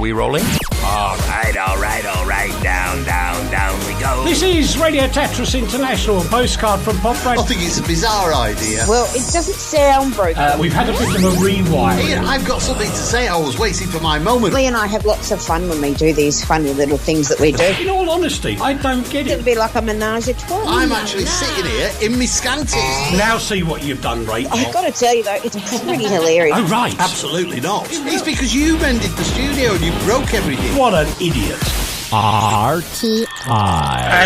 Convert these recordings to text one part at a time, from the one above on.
we rolling? All right. Down we go. This is Radio Tetris International, a postcard from Poprad. I think it's a bizarre idea. Well, it doesn't sound broken. We've had a bit of a rewind. Ian, I've got something to say. I was waiting for my moment. Lee and I have lots of fun when we do these funny little things that we do. In all honesty, I don't get It'll it. be like a menage a trois. I'm actually sitting here in my scanties. Now see what you've done, Rachel. I've got to tell you, though, it's pretty hilarious. Oh, right. Absolutely not. It's because you rented the studio and you broke everything. What an idiot. RTI.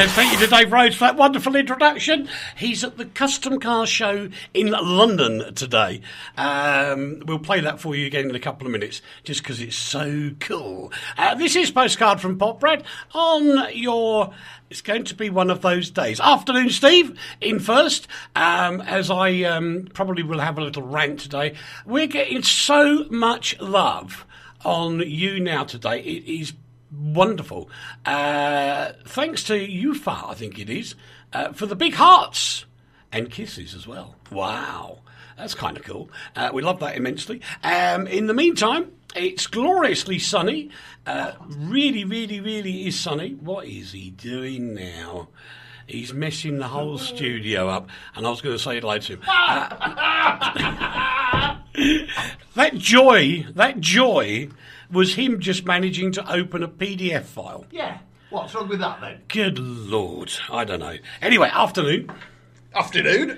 Thank you to Dave Rhodes for that wonderful introduction. He's at the Custom Car Show in London today. We'll play that for you again in a couple of minutes, just because it's so cool. This is Postcard from Poprad on your... It's going to be one of those days. Afternoon, Steve, in first. As I probably will have a little rant today. We're getting so much love on You Now today. It is wonderful. Thanks to UFA, I think it is, for the big hearts and kisses as well. Wow, that's kind of cool. We love that immensely. In the meantime, it's gloriously sunny. Really is sunny. What is he doing now? He's messing the whole studio up, and I was going to say hello to him. That joy was him just managing to open a PDF file. Yeah. What's wrong with that then? Good Lord, I don't know. Anyway, afternoon. Afternoon.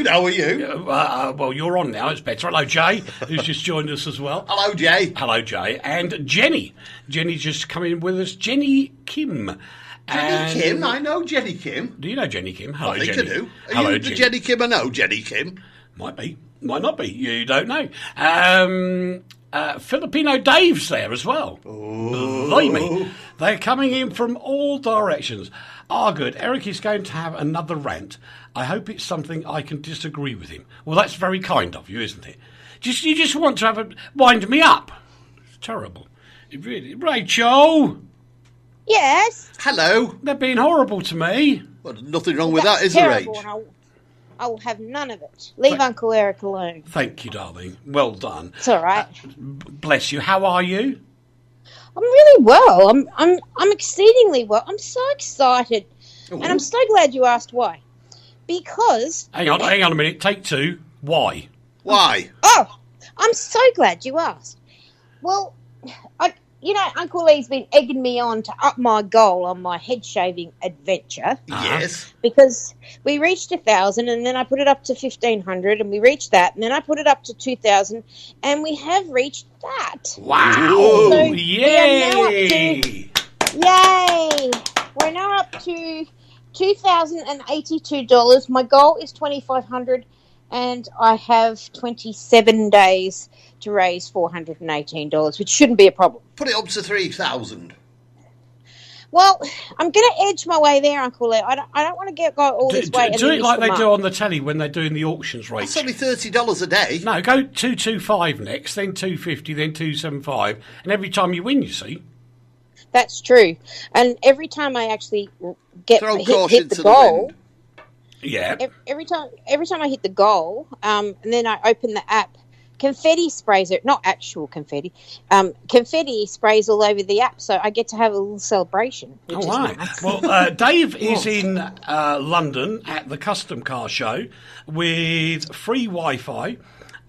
How are you? Well, you're on now. It's better. Hello, Jay, who's just joined us as well. Hello, Jay. Hello, Jay. And Jenny. Jenny's just come in with us. Jenny Kim. Jenny Kim? I know Jenny Kim. Do you know Jenny Kim? Hello, I think Jenny. I do. Are Hello, you the Jenny Kim I know, Jenny Kim? Might be. Might not be. You don't know. Filipino Dave's there as well. Blimey. They're coming in from all directions. Good. Eric is going to have another rant. I hope it's something I can disagree with him. Well, that's very kind of you, isn't it? You just want to wind me up. It's terrible. It really... Rachel! Yes? Hello. They're being horrible to me. Well, there's nothing wrong with that, is there, Rach? I will have none of it. Leave Uncle Eric alone. Thank you, darling. Well done. It's all right. Bless you. How are you? I'm really well. I'm exceedingly well. I'm so excited. And I'm so glad you asked why. Because... Hang on a minute. Take two. Why? Why? Oh, I'm so glad you asked. Well, Uncle Lee's been egging me on to up my goal on my head shaving adventure. Yes. Because we reached 1,000 and then I put it up to 1,500 and we reached that and then I put it up to 2,000 and we have reached that. Wow. So Yay. We're now up to $2,082. My goal is $2,500 and I have 27 days to raise $418, which shouldn't be a problem. Put it up to 3,000. Well, I'm going to edge my way there, Uncle Lee. I don't want to go all this way. Do it like they do on the telly when they're doing the auctions, Rach. That's only $30 a day. No, go 225 next, then 250, then 275, and every time you win, you see. That's true. And every time I actually hit the goal... Yeah. Every time I hit the goal, and then I open the app, confetti sprays it, not actual confetti. Confetti sprays all over the app, so I get to have a little celebration. All right. Nice. Well, Dave is in London at the Custom Car Show with free Wi-Fi.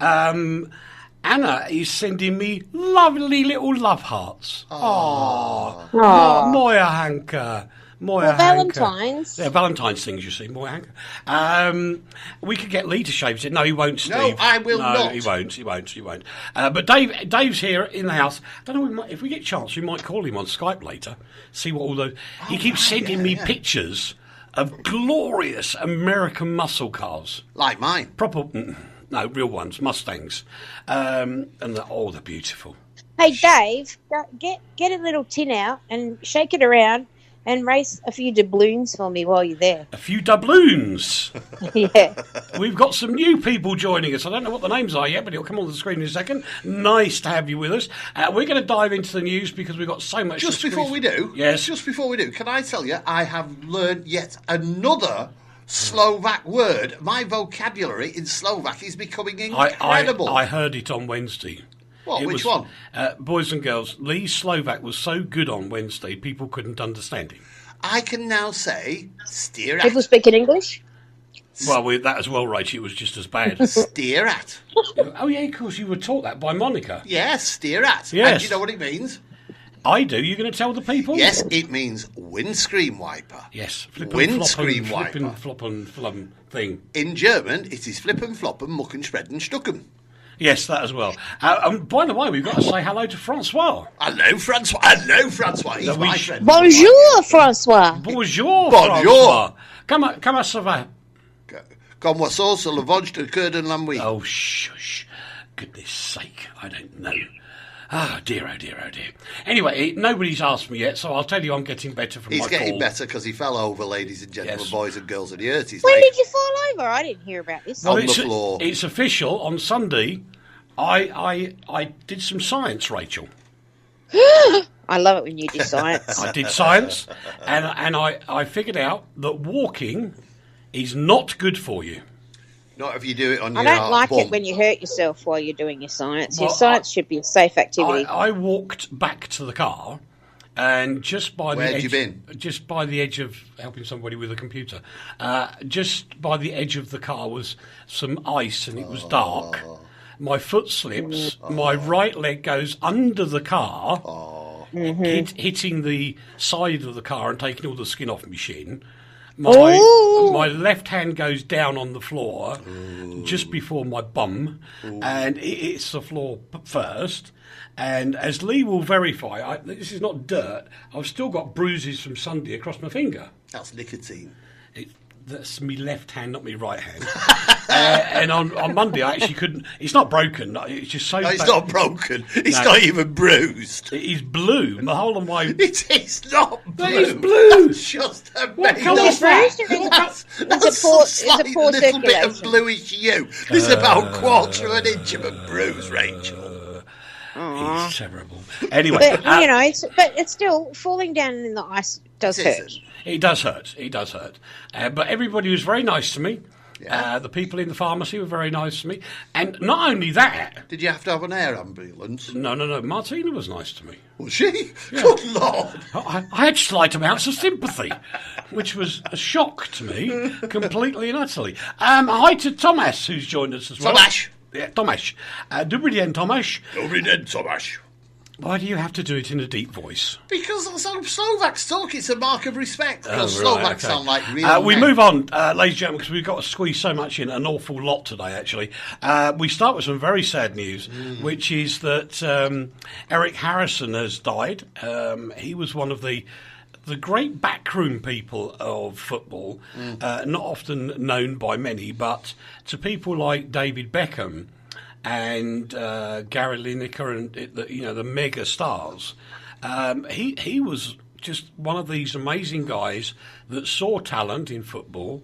Anna is sending me lovely little love hearts. Oh, Moya Hanker. Valentine's. Yeah, Valentine's things, you see, Moya Hanker. We could get Lee to shave it. No, he won't, Steve. No, I will not. He won't. But Dave's here in the house. I don't know, if we get a chance, we might call him on Skype later. See what all those... He keeps sending me pictures of glorious American muscle cars. Like mine. Proper... No, real ones, Mustangs. And they're beautiful. Hey, Dave, get a little tin out and shake it around and race a few doubloons for me while you're there. A few doubloons? Yeah. We've got some new people joining us. I don't know what the names are yet, but it'll come on the screen in a second. Nice to have you with us. We're going to dive into the news because we've got so much... Just before we do, can I tell you, I have learned yet another... Slovak word. My vocabulary in Slovak is becoming incredible. I heard it on Wednesday. What? Which one? Boys and girls, Lee's Slovak was so good on Wednesday, people couldn't understand him. I can now say steer at. People speaking English? Well, that as well, Rachel, it was just as bad. Steer at. Oh, yeah, of course, you were taught that by Monica. Yes, steer at. Yes. And do you know what it means? I do. You're going to tell the people? Yes, it means windscreen wiper. Yes. Windscreen wiper. Flip and flop and flum thing. In German, it is flip and flop and muck and shred and stucken. Yes, that as well. By the way, we've got to say hello to Francois. Hello, Francois. Hello, Francois. He's my friend. Bonjour, Francois. Bonjour, Bonjour. Francois. Comment ça va? Comme sauce, le venge de cœur de l'ambouille. Oh, shush. Goodness sake, I don't know. Ah, dear, oh dear, oh dear. Anyway, nobody's asked me yet, so I'll tell you I'm getting better from my He's getting fall. better because he fell over, ladies and gentlemen, Yes. boys and girls, and he hurt his When leg. did you fall over? I didn't hear about this. On the it's, floor. It's official. On Sunday, I did some science, Rachel. I love it when you do science. I did science, and I figured out that walking is not good for you. Not if you do it on I your don't like bum. it when you hurt yourself while you're doing your science. Well, Your science should be a safe activity. I walked back to the car, and just by Where'd the edge, you been? Just by the edge of helping somebody with a computer, just by the edge of the car was some ice, and it was dark. My foot slips. My right leg goes under the car, hitting the side of the car and taking all the skin off my shin. My left hand goes down on the floor just before my bum, and it hits the floor first. And as Lee will verify, this is not dirt. I've still got bruises from Sunday across my finger. That's nicotine. That's me left hand, not me right hand. And on Monday, I actually couldn't. It's not broken. It's just so. No, it's bad. not broken. It's No. not even bruised. It is blue. The whole of my. It is not blue. It is blue. That's just a What made colour up- is that? That's poor- a it's a slight poor little bit of circulation. bluish hue. There's about a quarter of an inch of a bruise, Rachel. It's terrible. Anyway, But it's still falling down in the ice does It hurt. isn't. it does hurt. It does hurt. But everybody was very nice to me. Yeah. The people in the pharmacy were very nice to me. And not only that, Did you have to have an air ambulance? no. Martina was nice to me. Was she? Good Lord. I had slight amounts of sympathy, which was a shock to me, completely and utterly. Hi to Thomas, who's joined us as well. Tomasz. Yeah, Tomasz. Dobrý den, Tomasz. Dobrý den, Tomasz. Why do you have to do it in a deep voice? Because that's how Slovaks talk. It's a mark of respect. Because Oh, right, Slovaks okay. sound like real We men. move on, ladies and gentlemen, because we've got to squeeze so much in, an awful lot today, actually. We start with some very sad news, which is that Eric Harrison has died. He was one of the great backroom people of football, not often known by many, but to people like David Beckham and Gary Lineker and the mega stars. He was just one of these amazing guys that saw talent in football,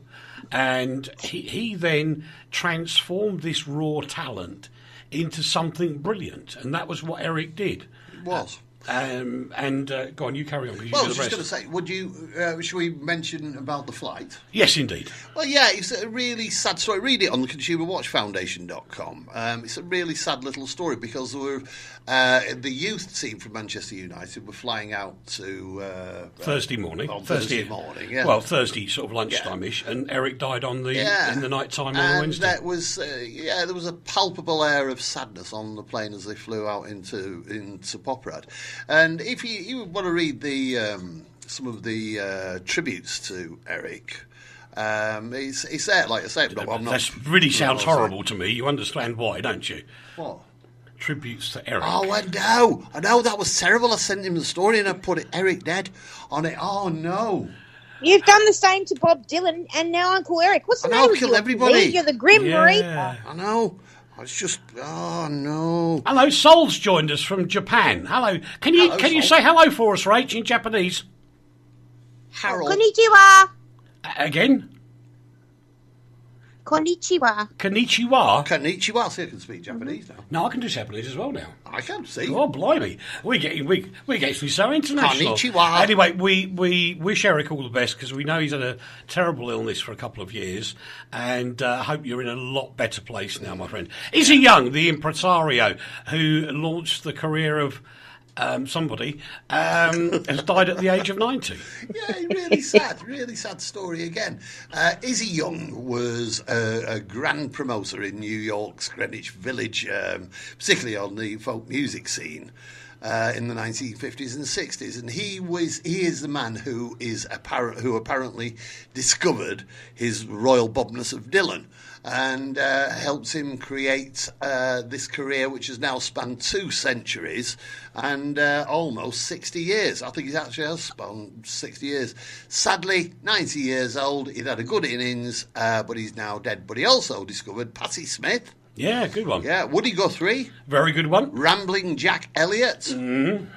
and he then transformed this raw talent into something brilliant, and that was what Eric did. It was. Go on, you carry on. 'Cause you Well, I do was the just going to rest. say, would you? Should we mention about the flight? Yes, indeed. Well, yeah, it's a really sad story. Read it on the ConsumerWatchFoundation.com. It's a really sad little story because there were the youth team from Manchester United were flying out to Thursday morning. on Thursday morning. Yeah. Well, Thursday sort of lunchtime-ish, and Eric died in the night time on and Wednesday. that was there was a palpable air of sadness on the plane as they flew out into Poprad. And if you want to read some of the tributes to Eric, it's there. Like I say, That really sounds horrible to me. You understand why, don't you? What? Tributes to Eric. Oh, I know, that was terrible. I sent him the story and I put Eric dead on it. Oh, no. You've done the same to Bob Dylan and now Uncle Eric. What's the I know, name of kill you? everybody. You're the Grim Yeah. Reaper. I know. It's just, oh, no. Hello, Sol's joined us from Japan. Hello. Can you Hello, Sol. say hello for us, Rach, in Japanese? Harold. Konnichiwa. Again? Konnichiwa. Konnichiwa. Konnichiwa. See, I can speak Japanese now. No, I can do Japanese as well now. I can see. Oh, blimey. We're getting to be so international. Konnichiwa. Anyway, we wish Eric all the best because we know he's had a terrible illness for a couple of years, and hope you're in a lot better place now, my friend. Izzy Young, the impresario who launched the career of somebody, has died at the age of 90. Yeah, really sad story again. Izzy Young was a grand promoter in New York's Greenwich Village, particularly on the folk music scene. In the 1950s and 60s, and he is the man who apparently discovered his royal bobness of Dylan, and helped him create this career, which has now spanned 2 centuries and almost 60 years. I think he actually has spanned 60 years. Sadly, 90 years old. He'd had a good innings, but he's now dead. But he also discovered Patti Smith. Yeah, good one. Yeah, Woody Guthrie. Very good one. Rambling Jack Elliott.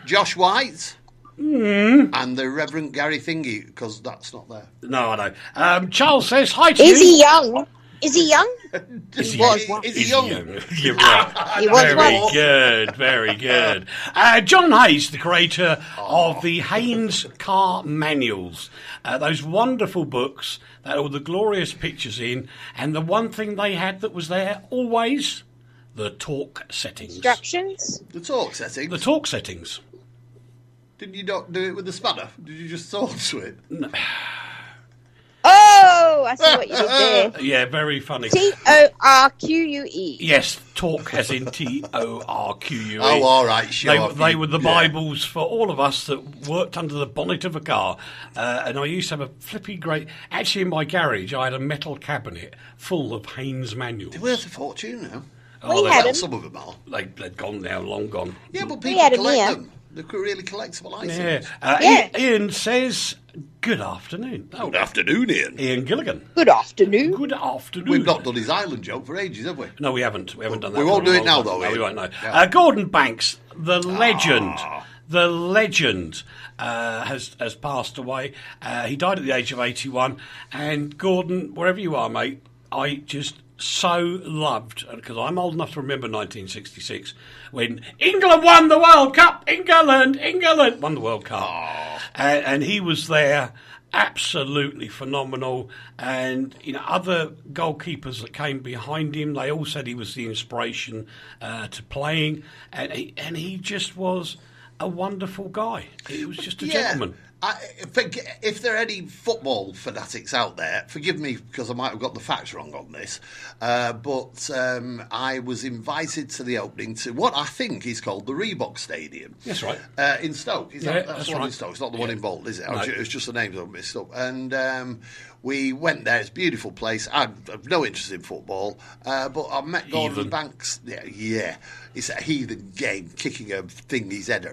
Josh White. And the Reverend Gary Thingy, because that's not there. No, I know. Charles says hi to Is you. he young? Is he young? Is He was young? one. Is he young? You're right. He was Very one. good, very good. John Hayes, the creator of the Haynes Car Manuals, those wonderful books that all the glorious pictures in, and the one thing they had that was there always, the talk settings. Instructions? The talk settings. The talk settings. Did you not do it with the spanner? Did you just talk to it? Oh, I see what you did there. Yeah, very funny. Torque. Yes, talk as in Torque. Oh, all right, sure. They were the Bibles for all of us that worked under the bonnet of a car. And I used to have a flippy great... Actually, in my garage, I had a metal cabinet full of Haynes manuals. They're worth a fortune now. We had them. Some of them are. They'd gone now, long gone. Yeah, but We people had 'em collect here. them. They're really collectible items. Yeah. Yeah. Ian says, good afternoon. Oh, Good afternoon, Ian. Ian Gilligan. Good afternoon. Good afternoon. We've not done his island joke for ages, have we? No, we haven't. We haven't done that. We won't for a do it long now, time. though, No, we Ian. won't, no. Yeah. Gordon Banks, the legend. The legend has passed away. He died at the age of 81. And Gordon, wherever you are, mate, I just so loved, because I'm old enough to remember 1966, when England won the World Cup. England won the World Cup. And he was there, absolutely phenomenal. And other goalkeepers that came behind him, they all said he was the inspiration to playing. And he just was a wonderful guy. He was just a gentleman. If there are any football fanatics out there, forgive me because I might have got the facts wrong on this, but I was invited to the opening to what I think is called the Reebok Stadium. That's right. In Stoke. That's the one in Stoke. It's not the one in Bolton, is it? No. It's just the names of mixed up. And we went there. It's a beautiful place. I have no interest in football, but I met Gordon Banks. Yeah. It's a heathen game, kicking a Viking's head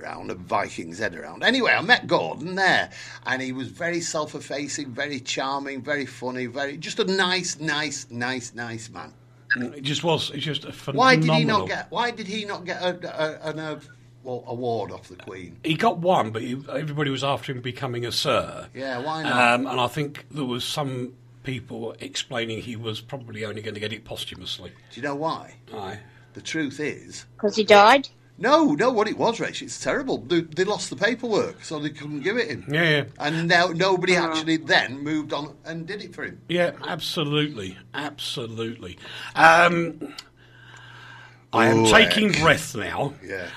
around. Anyway, I met Gordon there, and he was very self-effacing, very charming, very funny, just a nice man. It just was. It's just a phenomenal. Why did he not get an award off the Queen? He got one, but everybody was after him becoming a Sir. Yeah, why not? And I think there was some people explaining he was probably only going to get it posthumously. Do you know why? Aye. The truth is... Because he died? No, what it was, Rach, it's terrible. They lost the paperwork, so they couldn't give it him. Yeah. And now nobody actually then moved on and did it for him. Yeah, absolutely. I am taking breath now. Yeah.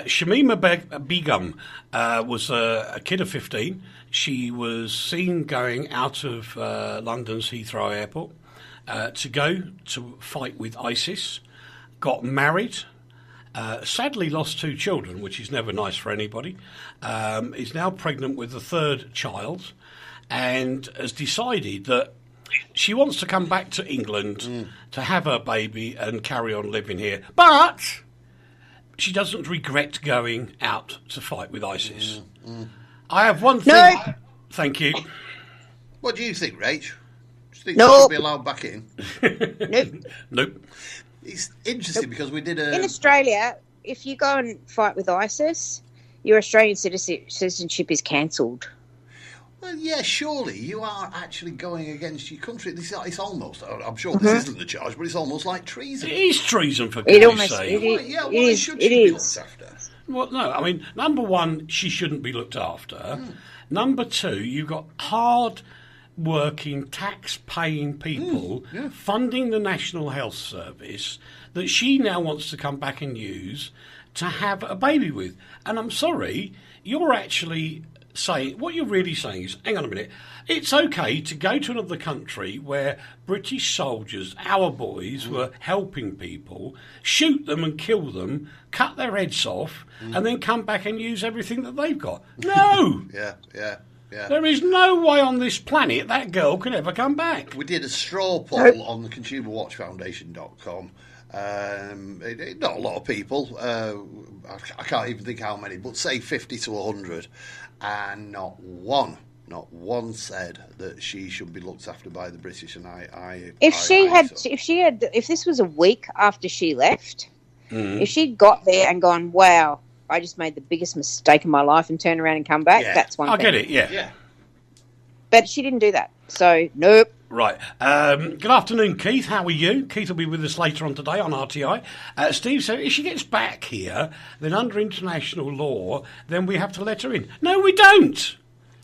Shamima Begum was a kid of 15. She was seen going out of London's Heathrow Airport to go to fight with ISIS, got married, sadly lost 2 children, which is never nice for anybody, is now pregnant with the 3rd child, and has decided that she wants to come back to England to have her baby and carry on living here. But she doesn't regret going out to fight with ISIS. I have one thing... No. Thank you. What do you think, Rach? Do you think Nope. she should be allowed back in? Nope. It's interesting because we did a... In Australia, if you go and fight with ISIS, your Australian citizenship is cancelled. Well, yeah, surely you are actually going against your country. It's almost, I'm sure this isn't the charge, but it's almost like treason. It is treason, for It goodness almost sake. Why should she be looked after? Well, no, I mean, number one, she shouldn't be looked after. Number two, you've got hard-working, tax-paying people funding the National Health Service that she now wants to come back and use to have a baby with. And I'm sorry, you're actually saying, what you're really saying is, hang on a minute, it's okay to go to another country where British soldiers, our boys, were helping people, shoot them and kill them, cut their heads off, and then come back and use everything that they've got. No! Yeah. There is no way on this planet that girl could ever come back. We did a straw poll on the ConsumerWatchFoundation.com. Not a lot of people. I can't even think how many, but say 50 to 100, and not one said that she should be looked after by the British. And if this was a week after she left, if she'd got there and gone, wow, I just made the biggest mistake of my life, and turn around and come back, that's one thing. I get it, yeah. But she didn't do that, so nope. Right. Good afternoon, Keith. How are you? Keith will be with us later on today on RTI. Steve said if she gets back here, then under international law, then we have to let her in. No, we don't.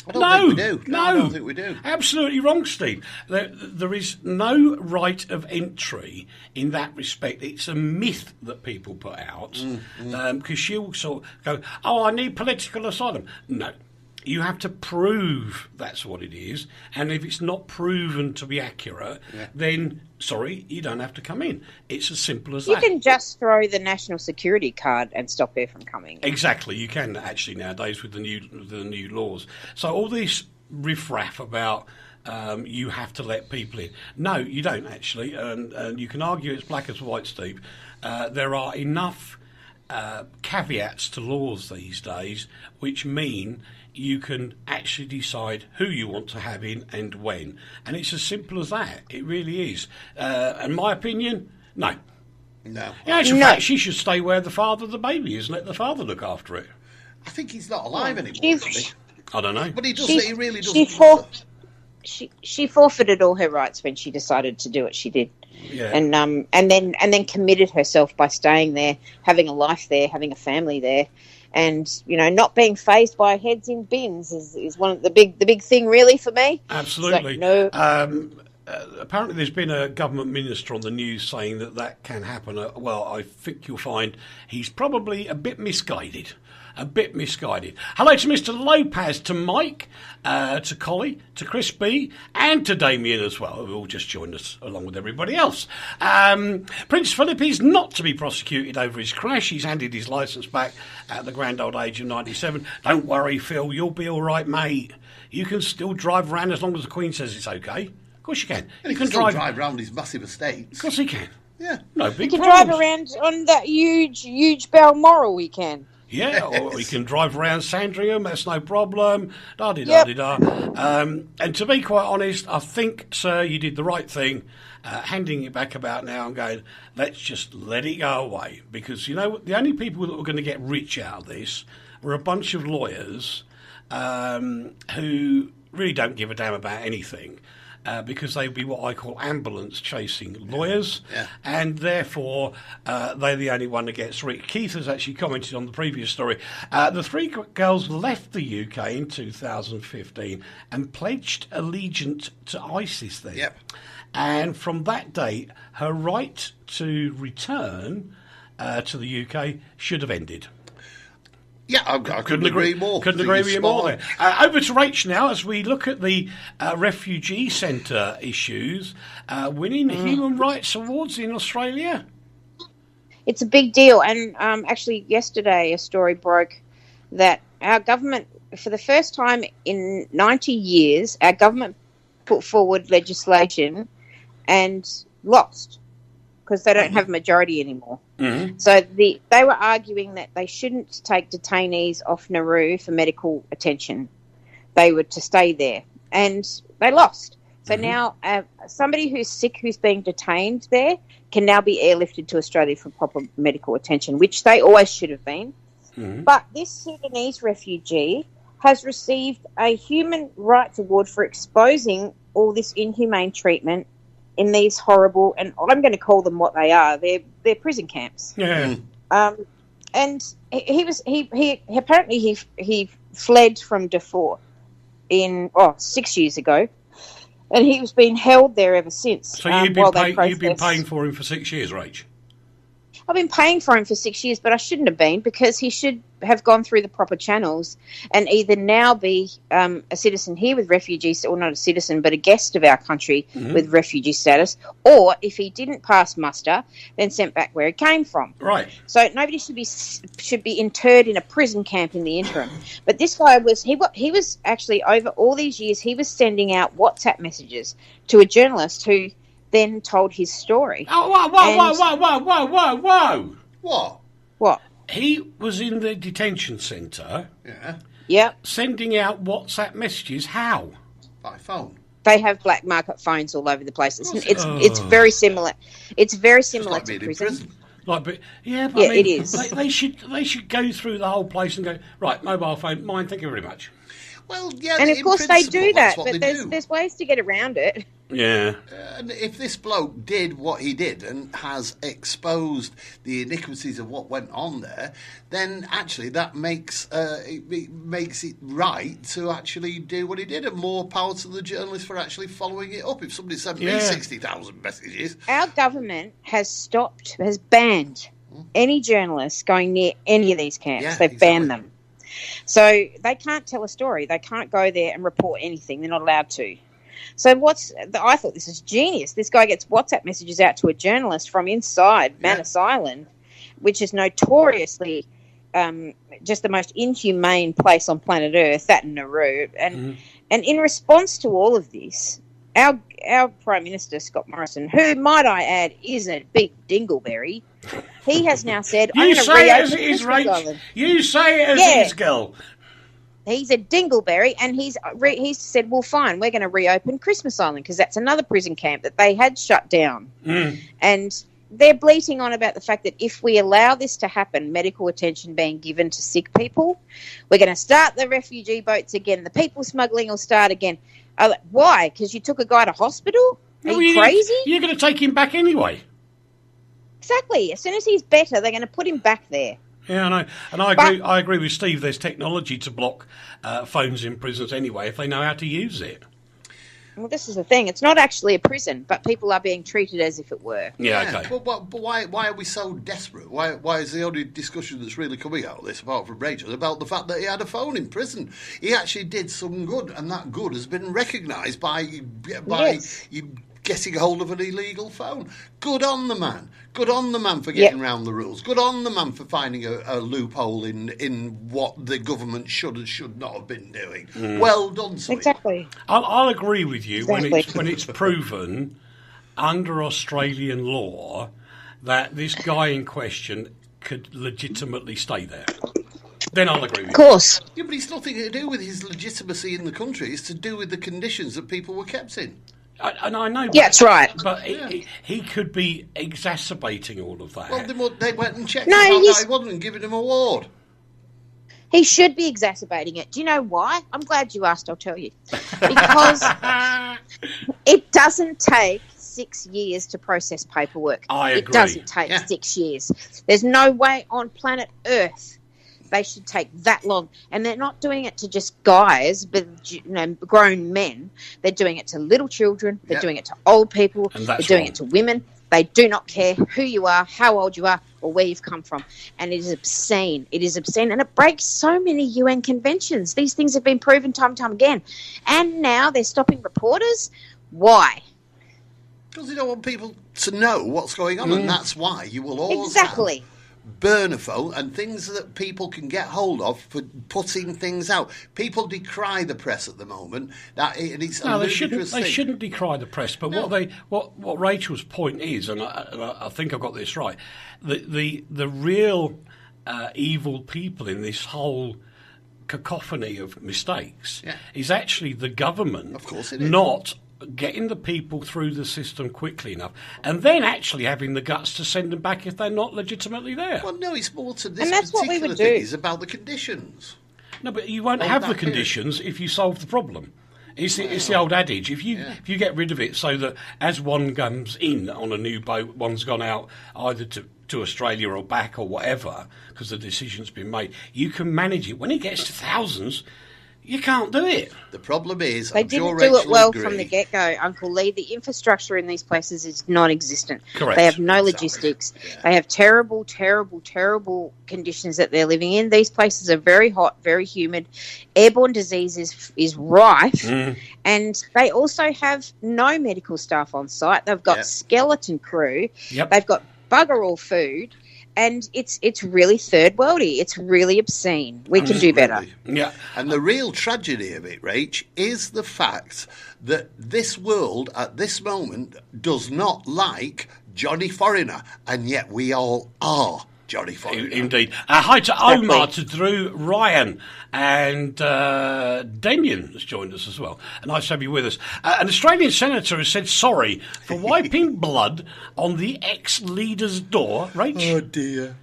I don't think we do. No, I don't think we do. Absolutely wrong, Steve. There is no right of entry in that respect. It's a myth that people put out because she'll sort of go, oh, I need political asylum. No. You have to prove that's what it is, and if it's not proven to be accurate, then, sorry, you don't have to come in. It's as simple as that. You can just throw the national security card and stop her from coming in. Exactly, you can actually nowadays with the new laws. So all this riffraff about you have to let people in. No, you don't actually, and you can argue it's black as white, Steve. There are enough caveats to laws these days which mean you can actually decide who you want to have in and when. And it's as simple as that. It really is. In my opinion, no. No. In actual fact, she should stay where the father of the baby is and let the father look after it. I think he's not alive anymore. I don't know. But he really doesn't. She forfeited all her rights when she decided to do what she did. Yeah. And then committed herself by staying there, having a life there, having a family there. And, not being faced by heads in bins is one of the big thing really for me. Absolutely. Like, no. Apparently there's been a government minister on the news saying that can happen. Well, I think you'll find he's probably a bit misguided. Hello to Mr. Lopez, to Mike, to Collie, to Chris B, and to Damien as well, who all just joined us along with everybody else. Prince Philip is not to be prosecuted over his crash. He's handed his licence back at the grand old age of 97. Don't worry, Phil, you'll be all right, mate. You can still drive around as long as the Queen says it's okay. Of course you can. And he can still drive around his massive estates. Of course he can. Yeah. No big He can problems. drive around on that huge Balmoral, he can. Yeah, or we can drive around Sandringham, that's no problem. Da-di-da-di-da. And to be quite honest, I think, sir, you did the right thing, handing it back about now and going, let's just let it go away. Because, the only people that were going to get rich out of this were a bunch of lawyers who really don't give a damn about anything. Because they'd be what I call ambulance chasing lawyers, and therefore they're the only one that gets rich. Keith has actually commented on the previous story. The three girls left the UK in 2015 and pledged allegiance to ISIS then. Yep. And from that date, her right to return to the UK should have ended. Yeah, I couldn't agree more. Couldn't agree with you more there. Over to Rach now as we look at the refugee centre issues. Winning human rights awards in Australia. It's a big deal. And actually yesterday a story broke that our government, for the first time in 90 years, our government put forward legislation and lost because they don't have a majority anymore. Mm-hmm. So they were arguing that they shouldn't take detainees off Nauru for medical attention. They were to stay there. And they lost. So now somebody who's sick who's being detained there can now be airlifted to Australia for proper medical attention, which they always should have been. Mm-hmm. But this Sudanese refugee has received a Human Rights Award for exposing all this inhumane treatment in these horrible, and I'm going to call them what they are. They're prison camps. Yeah. And he apparently fled from Darfur 6 years ago, and he was being held there ever since. So you've been paying for him for 6 years, Rach? I've been paying for him for 6 years, but I shouldn't have been, because he should have gone through the proper channels and either now be a citizen here with refugees, or not a citizen, but a guest of our country with refugee status, or if he didn't pass muster, then sent back where he came from. Right. So nobody should be interred in a prison camp in the interim. But this guy was actually, over all these years, he was sending out WhatsApp messages to a journalist who then told his story. Oh, whoa. What? He was in the detention centre. Yeah. Yep. Sending out WhatsApp messages. How? By phone. They have black market phones all over the place. It's very similar. It's very similar Like to being in prison. It is. They should go through the whole place and go, right, mobile phone, mine, thank you very much. Well, yeah, And of course they do that, but do. there's ways to get around it. Yeah. And if this bloke did what he did and has exposed the iniquities of what went on there, then actually that makes it right to actually do what he did, and more power to the journalist for actually following it up. If somebody sent me 60,000 messages... Our government has banned any journalists going near any of these camps. Yeah, They've banned them. So they can't tell a story. They can't go there and report anything. They're not allowed to. So I thought this is genius. This guy gets WhatsApp messages out to a journalist from inside Manus Island, which is notoriously just the most inhumane place on planet Earth, that and Nauru. And in response to all of this, our Prime Minister, Scott Morrison, who, might I add, is a big dingleberry, he has now said, You say it as it is, Rach. You say it as it is, girl. He's a dingleberry, and he's said, well, fine, we're going to reopen Christmas Island, because that's another prison camp that they had shut down. And they're bleating on about the fact that if we allow this to happen, medical attention being given to sick people, we're going to start the refugee boats again. The people smuggling will start again. Why? Because you took a guy to hospital? Are you crazy? You're going to take him back anyway. Exactly. As soon as he's better, they're going to put him back there. Yeah, I know. And I agree with Steve. There's technology to block phones in prisons anyway, if they know how to use it. Well, this is the thing. It's not actually a prison, but people are being treated as if it were. Yeah, okay. But why are we so desperate? Why is the only discussion that's really coming out of this, apart from Rachel, about the fact that he had a phone in prison? He actually did some good, and that good has been recognised by you getting hold of an illegal phone. Good on the man. Good on the man for getting around the rules. Good on the man for finding a loophole in what the government should and should not have been doing. Well done, sir. Exactly. I'll agree with you when it's proven under Australian law that this guy in question could legitimately stay there. Then I'll agree with you. Of course. Yeah, but it's nothing to do with his legitimacy in the country. It's to do with the conditions that people were kept in. And I know, that's right. But he could be exacerbating all of that. Well, they went and checked No, him out. He wasn't giving him a award. He should be exacerbating it. Do you know why? I'm glad you asked, I'll tell you. Because it doesn't take 6 years to process paperwork. I agree. It doesn't take 6 years. There's no way on planet Earth they should take that long. And they're not doing it to just guys, but grown men. They're doing it to little children. They're doing it to old people. They're doing it to women. They do not care who you are, how old you are, or where you've come from. And it is obscene. It is obscene. And it breaks so many UN conventions. These things have been proven time and time again. And now they're stopping reporters. Why? Because they don't want people to know what's going on. And that's why you will always have burner phone and things that people can get hold of for putting things out. People decry the press at the moment. They shouldn't decry the press. But what Rachel's point is, and I think I've got this right, the real evil people in this whole cacophony of mistakes is actually the government. Of course it is. Not getting the people through the system quickly enough, and then actually having the guts to send them back if they're not legitimately there. Well, no, it's more to this and that's particular what we would thing. do. It's about the conditions. No, but you won't Oh, have that the period. conditions if you solve the problem. It's the old adage. If you get rid of it so that as one comes in on a new boat, one's gone out either to Australia or back or whatever, because the decision's been made, you can manage it. When it gets to thousands, you can't do it. The problem is, They I'm sure didn't do Rachel it well agree. from the get-go, Uncle Lee. The infrastructure in these places is non-existent. Correct. They have no Exactly. logistics. Yeah. They have terrible, terrible, terrible conditions that they're living in. These places are very hot, very humid. Airborne disease is rife. And they also have no medical staff on site. They've got Yep. skeleton crew. Yep. They've got bugger all food. And it's really third worldy. It's really obscene. We can do better. Absolutely. Yeah. And the real tragedy of it, Rach, is the fact that this world at this moment does not like Johnny Foreigner, and yet we all are Johnny Foreigner. Indeed. Hi to Omar, Exactly. to Drew, Ryan, and Damien has joined us as well. Nice to have you with us. An Australian senator has said sorry for wiping blood on the ex-leader's door. Rach? Oh dear.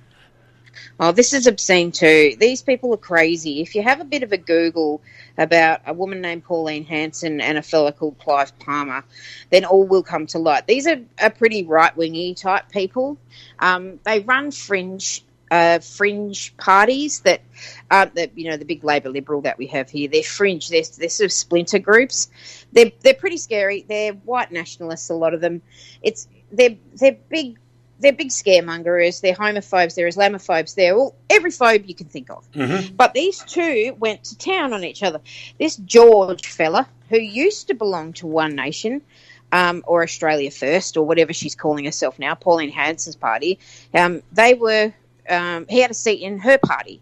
Oh, this is obscene too. These people are crazy. If you have a bit of a Google about a woman named Pauline Hanson and a fella called Clive Palmer, then all will come to light. These are pretty right-wingy type people. They run fringe parties that aren't the big Labor Liberal that we have here. They're fringe. They're sort of splinter groups. They're pretty scary. They're white nationalists, a lot of them. They're big. They're big scaremongers, they're homophobes, they're Islamophobes, they're every phobe you can think of. Mm-hmm. But these two went to town on each other. This George fella, who used to belong to One Nation, or Australia First, or whatever she's calling herself now, Pauline Hanson's party, he had a seat in her party.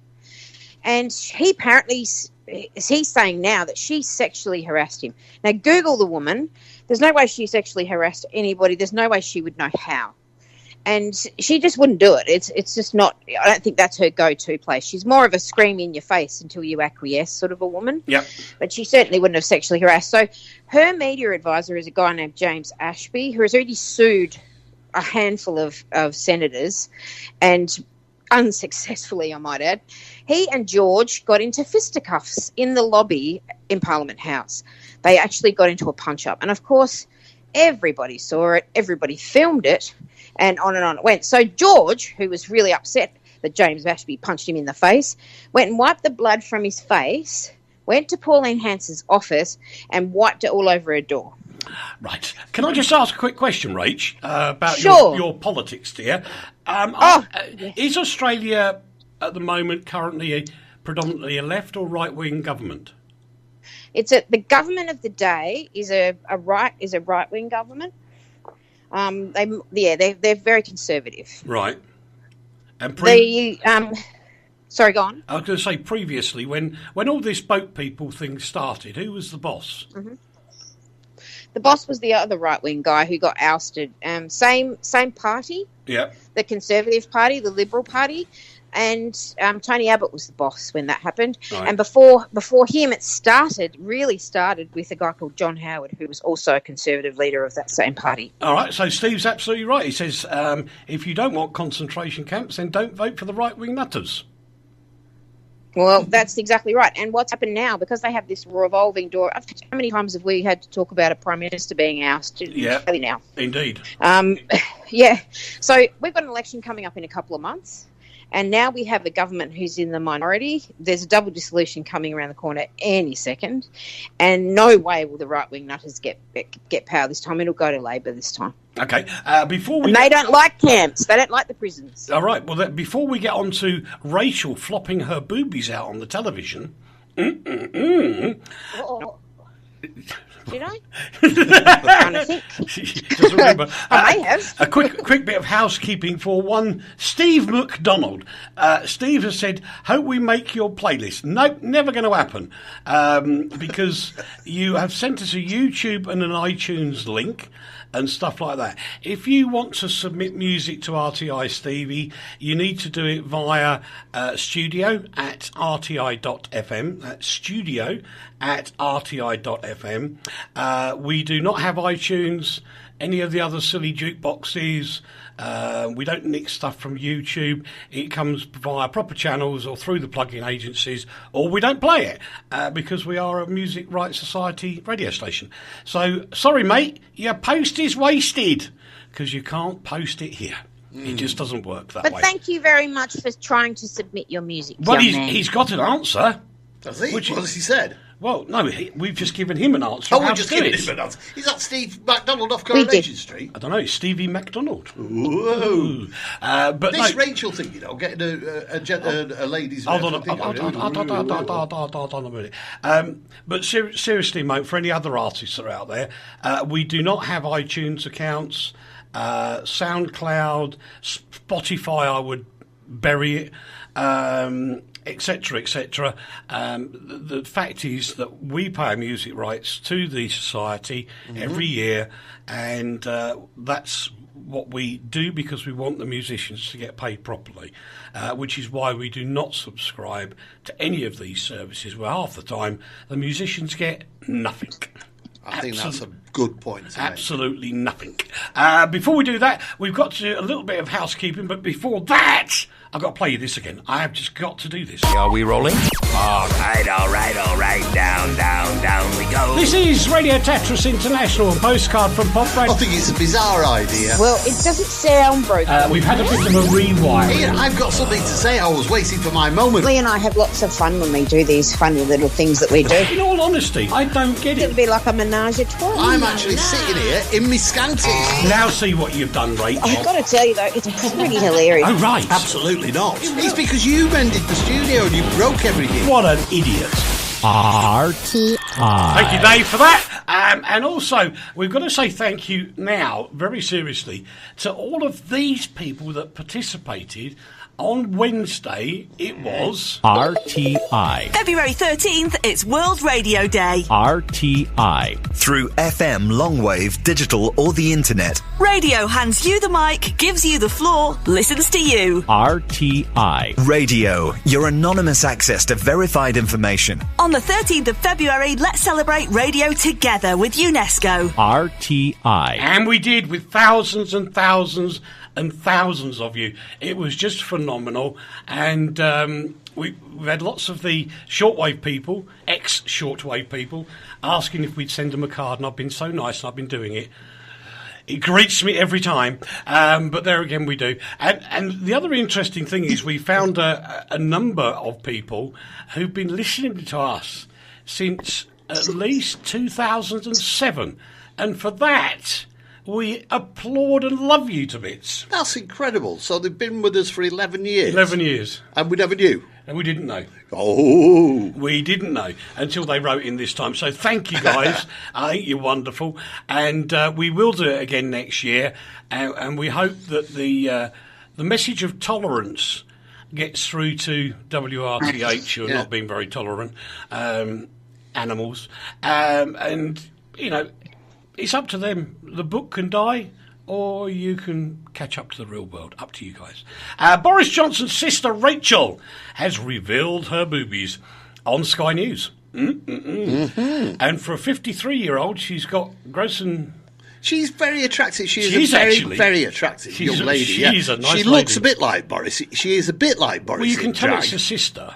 And he apparently, he's saying now that she sexually harassed him. Now, Google the woman. There's no way she sexually harassed anybody. There's no way she would know how. And she just wouldn't do it. It's just not, I don't think that's her go-to place. She's more of a scream in your face until you acquiesce sort of a woman. Yep. But she certainly wouldn't have sexually harassed. So her media advisor is a guy named James Ashby, who has already sued a handful of senators, and unsuccessfully, I might add. He and George got into fisticuffs in the lobby in Parliament House. They actually got into a punch-up. And, of course, everybody saw it. Everybody filmed it. And on it went. So George, who was really upset that James Ashby punched him in the face, went and wiped the blood from his face, went to Pauline Hanson's office and wiped it all over her door. Right. Can I just ask a quick question, Rach, about Sure. your politics, dear? Yes. Is Australia at the moment currently predominantly a left or right-wing government? The government of the day is a right-wing government. They're very conservative. Right. And Sorry, go on. I was going to say previously, when all this boat people thing started, who was the boss? Mm-hmm. The boss was the other right-wing guy who got ousted. Same party, Yeah. the Conservative Party, the Liberal Party, and Tony Abbott was the boss when that happened. Right. And before him, it really started with a guy called John Howard, who was also a Conservative leader of that same party. All right, so Steve's absolutely right. He says, if you don't want concentration camps, then don't vote for the right-wing nutters. Well, that's exactly right. And what's happened now, because they have this revolving door, how many times have we had to talk about a Prime Minister being ousted? Yeah. Now. Indeed. Yeah. So we've got an election coming up in a couple of months. And now we have a government who's in the minority. There's a double dissolution coming around the corner any second. And no way will the right-wing nutters get power this time. It'll go to Labor this time. Okay. Before we And they don't like camps. They don't like the prisons. All right. Well, before we get on to Rachel flopping her boobies out on the television. Oh. Did I? I'm trying to think. She doesn't remember. I may have. A quick bit of housekeeping for one. Steve McDonald. Steve has said, hope we make your playlist. Nope, never going to happen. Because you have sent us a YouTube and an iTunes link and stuff like that. If you want to submit music to RTI, Stevie, you need to do it via studio@rti.fm. That's studio@rti.fm. We do not have iTunes, any of the other silly jukeboxes. We don't nick stuff from YouTube. It comes via proper channels or through the plug-in agencies, or we don't play it because we are a Music Rights Society radio station. So, sorry, mate, your post is wasted because you can't post it here. It just doesn't work that way. But thank you very much for trying to submit your music. Well, young man. he's got an answer. Does he? Which What has he said? Well, no, we've just given him an answer. Oh, how we've to just do given it. him an answer. Is that Steve McDonald off We Coronation did. Street? I don't know, it's Stevie McDonald. Whoa. But This no, Rachel thing, getting a lady's... hold on a minute. But seriously, mate, for any other artists that are out there, we do not have iTunes accounts, SoundCloud, Spotify, I would bury it, etc., etc. The fact is that we pay music rights to the society every year, and that's what we do because we want the musicians to get paid properly, which is why we do not subscribe to any of these services, where half the time the musicians get nothing. I think that's a good point to make. Absolutely nothing. Before we do that, we've got to do a little bit of housekeeping, but before that, I've got to play you this again. I have just got to do this. Are we rolling? All right. Down we go. This is Radio Tetris International and Postcard from Poprad. I think it's a bizarre idea. Well, it doesn't sound broken. We've had a bit of a rewind. Ian, I've got something to say. I was waiting for my moment. Lee and I have lots of fun when we do these funny little things that we do. In all honesty, I don't get It'll it. be like a menage a trois. I'm actually sitting here in my scanties. Now see what you've done, Rachel. I've got to tell you, though, it's pretty hilarious. Oh, right. Absolutely not. It's because you mended the studio and you broke everything. What an idiot. RTI. Thank you, Dave, for that. And also, we've got to say thank you now, very seriously, to all of these people that participated. On Wednesday, it was... RTI. February 13th, it's World Radio Day. RTI. Through FM, longwave, digital or the internet. Radio hands you the mic, gives you the floor, listens to you. RTI. Radio, your anonymous access to verified information. On the 13th of February, let's celebrate radio together with UNESCO. RTI. And we did, with thousands and thousands and thousands of you. It was just phenomenal. And we've had lots of the shortwave people, ex-shortwave people, asking if we'd send them a card, and I've been so nice and I've been doing it. It greets me every time, but there again we do. And the other interesting thing is we found a number of people who've been listening to us since at least 2007. And for that, we applaud and love you to bits. That's incredible. So they've been with us for 11 years. 11 years. And we never knew. And we didn't know. Oh. We didn't know until they wrote in this time. So thank you, guys. I think you're wonderful. And we will do it again next year. And we hope that the message of tolerance gets through to WRTH, who are not being very tolerant animals. And, you know, it's up to them. The book can die, or you can catch up to the real world. Up to you guys. Boris Johnson's sister, Rachel, has revealed her boobies on Sky News. Mm-hmm. And for a 53-year-old, she's got gross and... She's very attractive. She's a very attractive young lady. She's a nice She lady. looks a bit like Boris. She is a bit like Boris. Well, you can tell drag. it's a sister.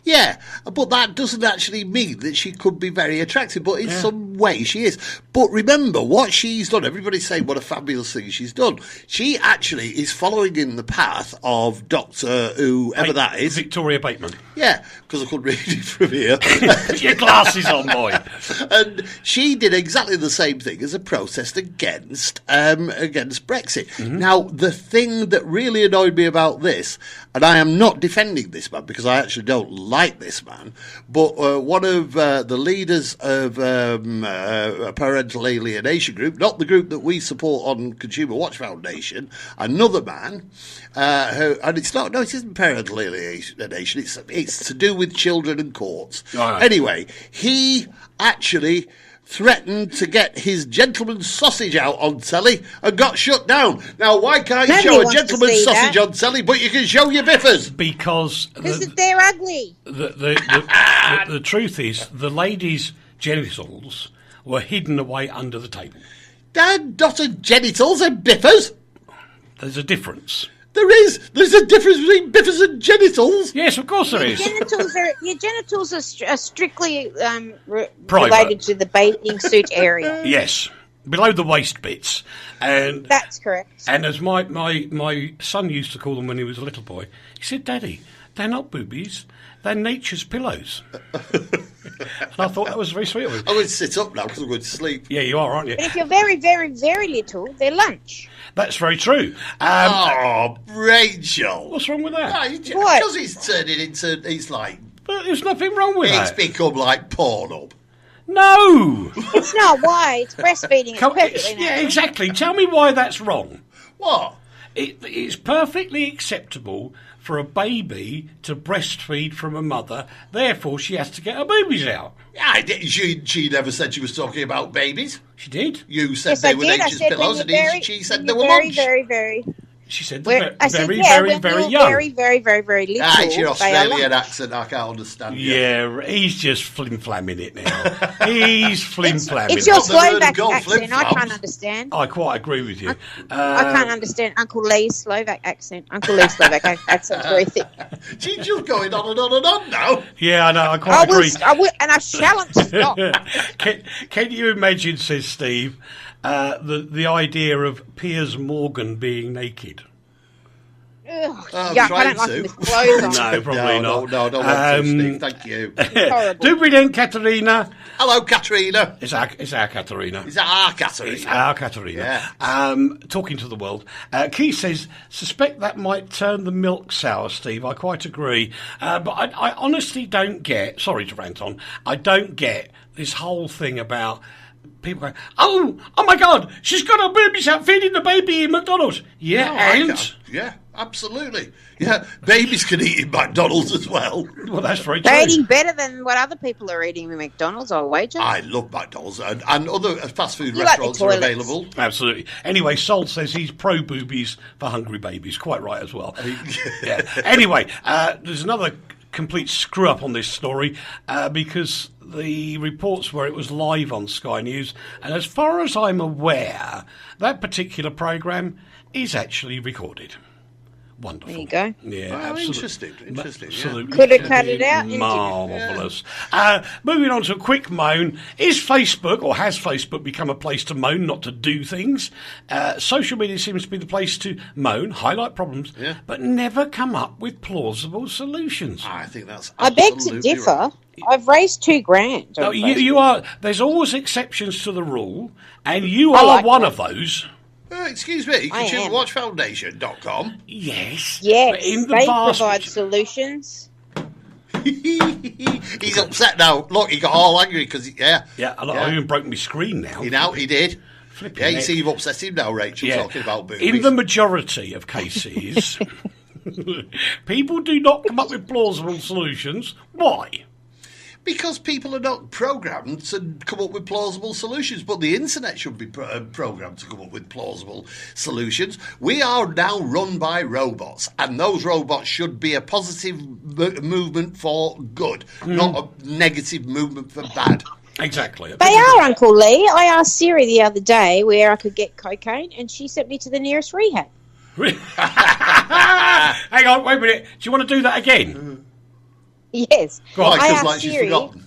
Yeah, but that doesn't actually mean that she could be very attractive, but in some way she is. But remember what she's done. Everybody's saying what a fabulous thing she's done. She actually is following in the path of Dr. whoever that is. Victoria Bateman. Yeah, because I couldn't read it from here. Put your glasses on, boy. And she did exactly the same thing as a protest against Brexit. Mm-hmm. Now, the thing that really annoyed me about this, and I am not defending this man because I actually don't like this man, but one of the leaders of a parental alienation group, not the group that we support on Consumer Watch Foundation, another man, and it isn't parental alienation, it's to do with children and courts. Right. Anyway, he actually threatened to get his gentleman's sausage out on telly and got shut down. Now, why can't you Nobody show a wants to gentleman's see sausage that. on telly, but you can show your biffers? Because They're ugly. the truth is, the lady's genitals were hidden away under the table. Dad, not a genitals and biffers. There's a difference. There is. There's a difference between biffers and genitals. Yes, of course there is. Your genitals are strictly Private. related to the bathing suit area. Yes, below the waist bits. And That's correct. And as my son used to call them when he was a little boy, he said, "Daddy, they're not boobies, they're nature's pillows." And I thought that was very sweet of him. I'm going to sit up now because I'm going to sleep. Yeah, you are, aren't you? But if you're very, very, very little, they're lunch. That's very true. Rachel. What's wrong with that? What? Because he's turning into, he's like, But there's nothing wrong with it's that. become like Pornhub. No! It's not why. It's breastfeeding. It's perfectly Yeah, natural. exactly. Tell me why that's wrong. What? It's perfectly acceptable for a baby to breastfeed from a mother, therefore she has to get her boobies out. She never said she was talking about babies. She did. You said Yes, they I were did. I nature's said pillows, when and you're very, she said when they were you're very, lunch. very, very. She said I said, very, yeah, very, when very you're young. very, very, very, very little. It's your they are Australian lunch. accent. I can't understand you. Yeah, he's just flim-flamming it now. He's flim-flamming It's your it. I've never heard Slovak of gold accent. I flip-flops. can't understand. I quite agree with you. I can't understand Uncle Lee's Slovak accent. Uncle Lee's Slovak accent's very thick. She's just going on and on and on now. Yeah, I know, I quite agree. I will, and I shan't stop. Can you imagine, says Steve, the idea of Piers Morgan being naked? Ugh, I'm yuck, I trying don't like to. him with clothes on. No, probably not. No, don't want to, Steve. Thank you. Horrible. Do we then, Katerina? Hello, Katrina. It's our Katerina. Is that our Katrina? It's our Katerina. Yeah. Talking to the world. Keith says, suspect that might turn the milk sour, Steve. I quite agree. But I honestly don't get, sorry to rant on, I don't get this whole thing about people going, oh my God, she's got her boobies out feeding the baby in McDonald's. Yeah, No, I and? can't. Yeah, absolutely. Yeah, babies can eat in McDonald's as well. Well, that's very true. They're eating better than what other people are eating in McDonald's, I'll wager. I love McDonald's and other fast food You like the restaurants are toilets. available. Absolutely. Anyway, Sol says he's pro-boobies for hungry babies. Quite right as well. Yeah. Anyway, there's another complete screw-up on this story because the reports were it was live on Sky News, and as far as I'm aware, that particular programme is actually recorded. Wonderful. There you go. Yeah, Oh, absolutely. interesting, yeah. Absolutely. Could have cut it out, didn't you? Marvellous. Moving on to a quick moan. Is Facebook, or has Facebook become a place to moan, not to do things? Social media seems to be the place to moan, highlight problems, Yeah. but never come up with plausible solutions. I think that's I beg to absolutely differ. right. I've raised $2,000. No, on you Facebook. are. There's always exceptions to the rule, and you I are like one that. of those. Excuse me, I am. consumerwatchfoundation.com. Yes. Yes, but in the they vast provide solutions. He's upset now. Look, he got all angry because, Yeah, I even broke my screen now. He did. Flipping Yeah, you heck. see, you've upset him now, Rachel, talking about boobies. In the majority of cases, people do not come up with plausible solutions. Why? Because people are not programmed to come up with plausible solutions, but the internet should be programmed to come up with plausible solutions. We are now run by robots, and those robots should be a positive movement for good, not a negative movement for bad. Exactly. They are, Uncle Lee. I asked Siri the other day where I could get cocaine, and she sent me to the nearest rehab. Hang on, wait a minute. Do you want to do that again? Yes. Go on. Why? I Because asked like she's Siri. forgotten.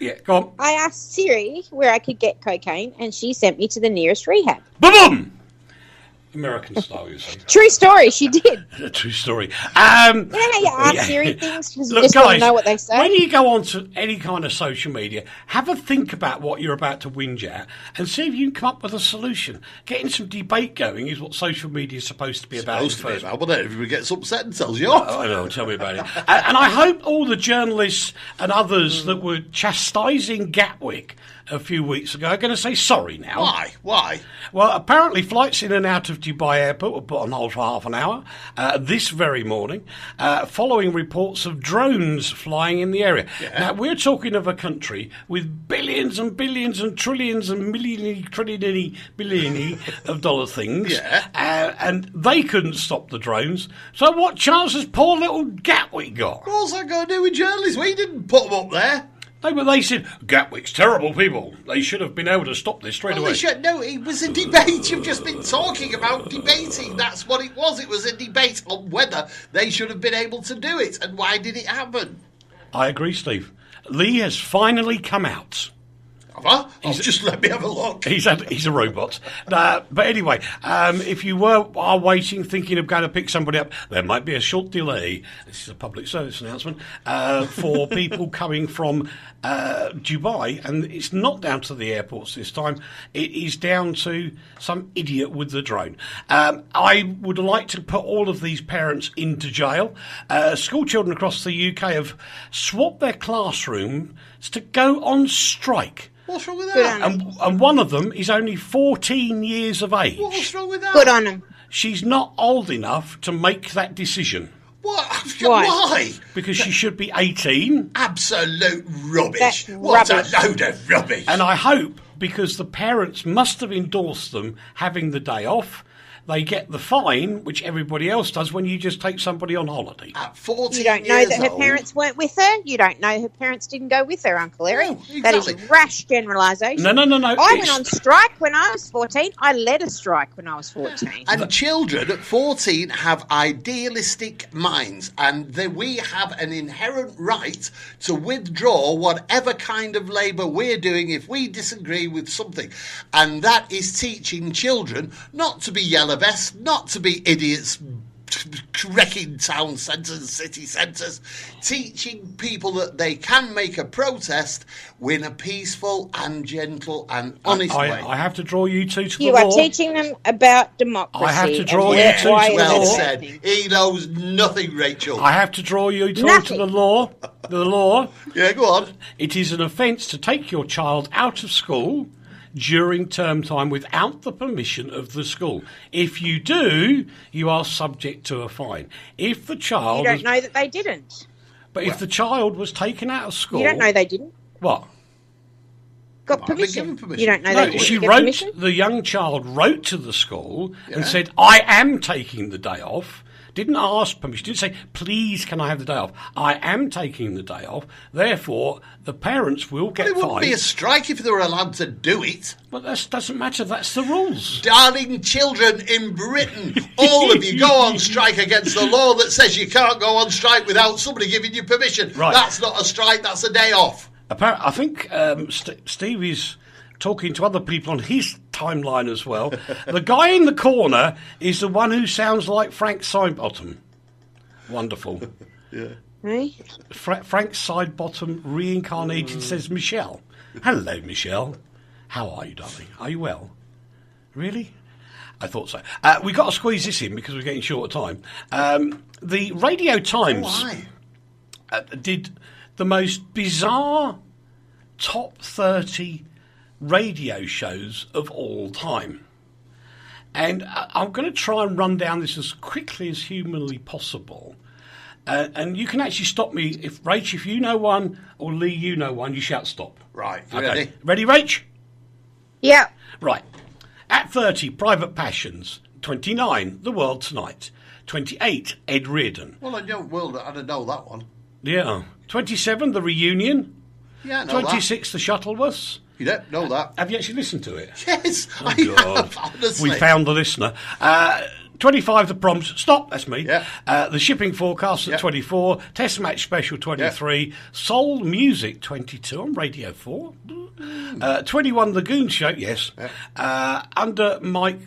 Yeah, go on. I asked Siri where I could get cocaine, and she sent me to the nearest rehab. Boom! American style, you say. True story, she did. A true story. You know how you ask Yeah. Siri things because you Look, just want to guys, know what they say? when you go on to any kind of social media, have a think about what you're about to whinge at and see if you can come up with a solution. Getting some debate going is what social media is supposed to be about. in the Supposed to be first about, but then everybody gets upset and tells you off. I know, tell me about it. And I hope all the journalists and others that were chastising Gatwick a few weeks ago are going to say sorry now. Why? Why? Well, apparently flights in and out of Dubai Airport were put on hold for half an hour this very morning, following reports of drones flying in the area. Yeah. Now, we're talking of a country with billions and billions and trillions and billion of dollar things, Yeah. and they couldn't stop the drones. So what chance has poor little Gatwick got? What's that got to do with journalists? We didn't put them up there. They said, Gatwick's terrible people. They should have been able to stop this straight away. No, it was a debate. You've just been talking about debating. That's what it was. It was a debate on whether they should have been able to do it and why did it happen. I agree, Steve. Lee has finally come out. Just let me have a look. He's a robot. But anyway, if you are waiting, thinking of going to pick somebody up, there might be a short delay. This is a public service announcement for people coming from Dubai, and it's not down to the airports this time. It is down to some idiot with the drone. I would like to put all of these parents into jail. School children across the UK have swapped their classrooms to go on strike. What's wrong with that? And one of them is only 14 years of age. What's wrong with that? Good on them. She's not old enough to make that decision. What? Why? Because she should be 18. Absolute rubbish. That's What rubbish. a load of rubbish. And I hope, because the parents must have endorsed them having the day off, they get the fine, which everybody else does when you just take somebody on holiday. At 14 You don't know years that her old, parents weren't with her. You don't know her parents didn't go with her, Uncle Larry. No, exactly. That is rash generalisation. No. I went on strike when I was 14. I led a strike when I was 14. And children at 14 have idealistic minds, and we have an inherent right to withdraw whatever kind of labour we're doing if we disagree with something. And that is teaching children not to be yellow vests, not to be idiots wrecking town centres, city centres, teaching people that they can make a protest in a peaceful and gentle and honest way. I have to draw you two to You the are law. teaching them about democracy. I have to and draw you why two to it's the Well law. said. happening. He knows nothing, Rachel. I have to draw you to Nothing. the law. The law. Yeah, go on. It is an offence to take your child out of school during term time without the permission of the school. If you do, you are subject to a fine. If the child You don't know that they didn't. if the child was taken out of school, You don't know they didn't. what? Got I've been permission. given permission. You don't know No, they didn't she get wrote. permission. The young child wrote to the school Yeah. and said, "I am taking the day off." Didn't ask permission. Didn't say, "Please, can I have the day off?" I am taking the day off. Therefore, the parents will get It wouldn't be a fined. strike if they were allowed to do it. But that doesn't matter. That's the rules. Darling children in Britain, all of you go on strike against the law that says you can't go on strike without somebody giving you permission. Right. That's not a strike, that's a day off. I think Steve is talking to other people on his timeline as well. The guy in the corner is the one who sounds like Frank Sidebottom. Wonderful. Eh? Frank Sidebottom reincarnated, says Michelle. Hello, Michelle. How are you, darling? Are you well? Really? I thought so. We've got to squeeze this in because we're getting short of time. The Radio Times Why? did the most bizarre top 30 radio shows of all time. And I'm going to try and run down this as quickly as humanly possible. And you can actually stop me. If Rach, if you know one, or Lee, you know one, you shout stop. Right, you Okay. ready? Ready, Rach? Yeah. Right. At 30, Private Passions. 29, The World Tonight. 28, Ed Reardon. Well, I don't know that one. Yeah. 27, The Reunion. Yeah, I know 26, The Shuttleworths. that. You don't know that. Have you actually listened to it? Yes, I God. have, honestly. We found the listener. 25, The Proms. Stop, that's me. Yeah. The Shipping Forecast at Yeah. 24. Test Match Special 23. Soul Music 22 on Radio 4. 21, The Goon Show. Yes. Under Milkwood.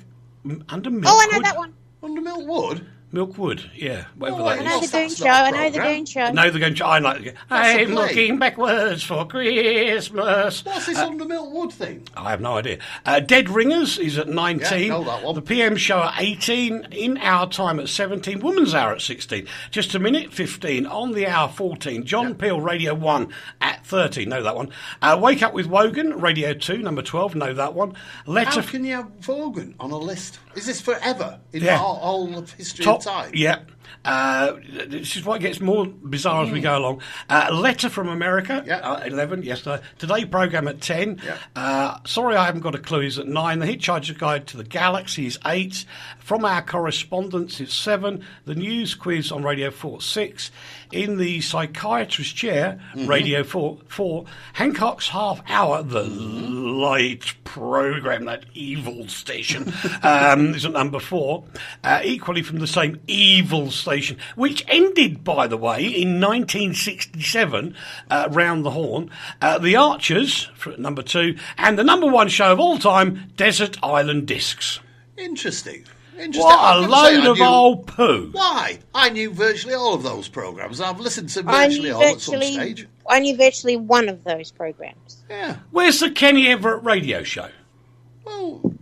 Oh, I know that one. Under Milkwood? Milkwood, yeah. Whatever Oh, that I is. know the That's Goon not Show. a I know the programme. Goon Show. No, the Goon Show. I like it. That's a I'm play. looking backwards for Christmas. What's this Under Milkwood thing? I have no idea. Dead Ringers is at 19. Yeah, know that one. The PM Show at 18. In Our Time at 17. Woman's Hour at 16. Just a Minute, 15. On the Hour, 14. John Peel, Radio 1 at 13. Know that one. Wake Up with Wogan, Radio 2, number 12. Know that one. How can you have Vaughan on a list? Is this forever in Yeah. all of history Top, of time? yeah. This is what gets more bizarre as we go along. Letter from America, 11, yesterday. Today programme at 10. Sorry I haven't got a clue, is at 9. The Hitchhiker's Guide to the Galaxy is 8. From Our Correspondence it's 7. The News Quiz on Radio 4, 6. In the Psychiatrist's Chair, Radio 4. Hancock's Half Hour, the light programme, that evil station, is at number 4. Equally from the same evil station, which ended, by the way, in 1967, Round the Horn. The Archers, for number 2. And the number 1 show of all time, Desert Island Discs. Interesting. What a load of old poo. Why? I knew virtually all of those programmes. I've listened to virtually all at some stage. I knew virtually one of those programmes. Yeah. Where's the Kenny Everett radio show? Well,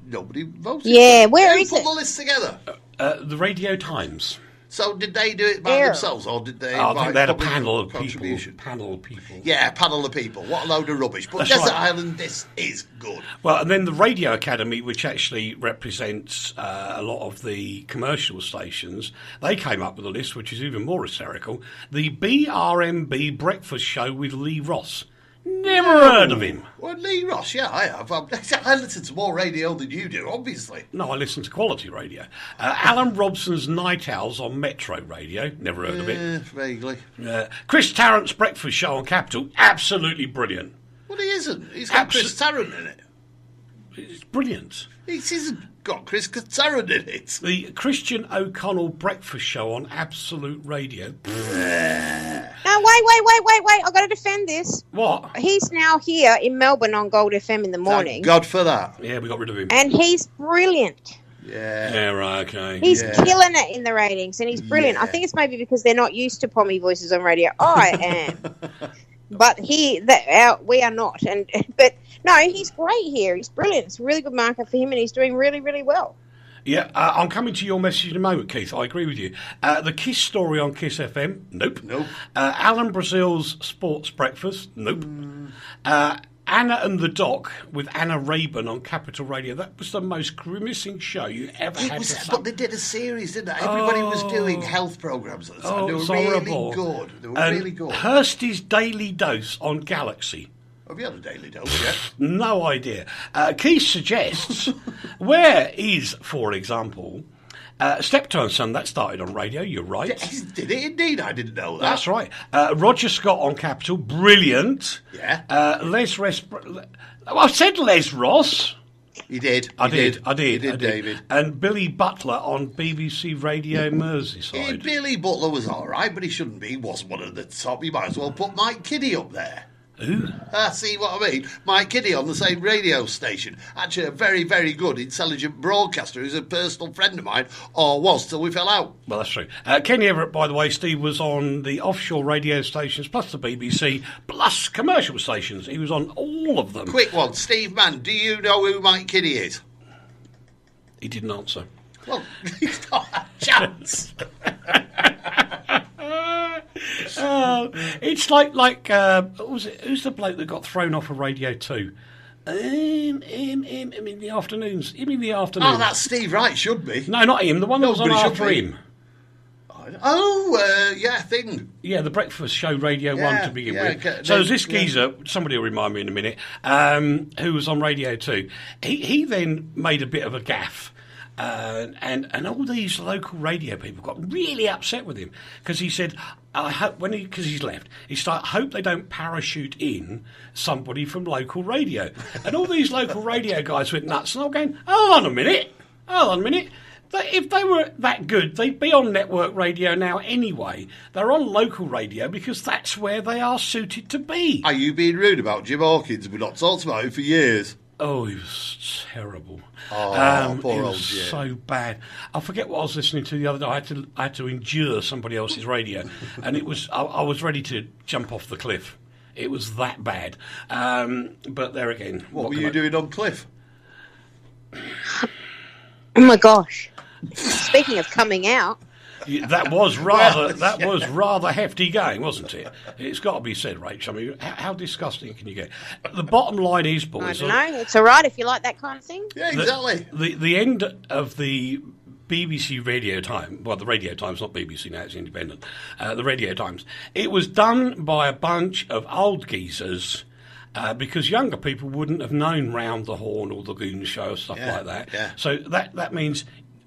nobody voted. Yeah, where is Who it? put the list together? The Radio Times. So did they do it by themselves, or did they invite I think they had a public panel of contribution? people. Panel of people. Yeah, panel of people. What a load of rubbish. But That's Desert right. Island, this is good. Well, and then the Radio Academy, which actually represents a lot of the commercial stations, they came up with a list which is even more hysterical. The BRMB Breakfast Show with Lee Ross. Never heard of him. Well, Lee Ross, yeah, I have. I listen to more radio than you do, obviously. No, I listen to quality radio. Alan Robson's Night Owls on Metro Radio. Never heard of it. Vaguely. Chris Tarrant's Breakfast Show on Capital. Absolutely brilliant. Well, he isn't. He's got Chris Tarrant in it. It's brilliant. He hasn't got Chris Tarrant in it. The Christian O'Connell Breakfast Show on Absolute Radio. No, wait. I've got to defend this. What? He's now here in Melbourne on Gold FM in the morning. Thank God for that. Yeah, we got rid of him. And he's brilliant. Yeah, right, okay. He's killing it in the ratings, and he's brilliant. I think it's maybe because they're not used to pommy voices on radio. I am. But we are not. But no, he's great here. He's brilliant. It's a really good market for him, and he's doing really, really well. Yeah, I'm coming to your message in a moment, Keith. I agree with you. The Kiss Story on Kiss FM? Nope. Alan Brazil's Sports Breakfast? Nope. Anna and the Doc with Anna Rayburn on Capital Radio. That was the most grimacing show you ever had. But they did a series, didn't they? Everybody was doing health programmes at the time. They were really good. They were really good. Kirsty's Daily Dose on Galaxy. Have you had a daily dose yet? No idea. Keith suggests, where is, for example, Steptoe & Son? That started on radio, you're right. Did it indeed? I didn't know that. That's right. Roger Scott on Capital, brilliant. Yeah. I said Les Ross. He did. I did, David. And Billy Butler on BBC Radio Merseyside. Yeah, Billy Butler was all right, but he shouldn't be. He wasn't one of the top. You might as well put Mike Kiddie up there. Who? See what I mean? Mike Kiddie on the same radio station. Actually, a very, very good, intelligent broadcaster who's a personal friend of mine, or was till we fell out. Well, that's true. Kenny Everett, by the way, Steve, was on the offshore radio stations, plus the BBC, plus commercial stations. He was on all of them. Quick one. Steve Mann, do you know who Mike Kiddie is? He didn't answer. Well, he's got a chance. It's like what was it? Who's the bloke that got thrown off of Radio 2? Him in the afternoons. Oh, that's Steve Wright, should be. No, not him. The one that was on after him. Thing. Yeah, the breakfast show Radio 1 to begin with. So there's this geezer, somebody will remind me in a minute, who was on Radio 2. He then made a bit of a gaffe. And all these local radio people got really upset with him because he said, "I hope because he's left, he started. Hope they don't parachute in somebody from local radio." And all these local radio guys went nuts. And I'm going, hold on a minute. If they were that good, they'd be on network radio now anyway. They're on local radio because that's where they are suited to be. Are you being rude about Jim Hawkins? We've not talked about him for years. Oh, he was terrible. Poor old Jim. Jim. So bad. I forget what I was listening to the other day. I had to endure somebody else's radio, and it was I was ready to jump off the cliff. It was that bad. But there again, what were you doing on Cliff? Oh my gosh! Speaking of coming out. That was rather hefty going, wasn't it? It's got to be said, Rach. I mean, how disgusting can you get? The bottom line is, boys. I don't know. It's all right if you like that kind of thing. Yeah, exactly. The end of the BBC Radio Times, well, the Radio Times, not BBC now, it's independent, the Radio Times. It was done by a bunch of old geezers because younger people wouldn't have known Round the Horn or the Goon Show or stuff like that. Yeah. So that means,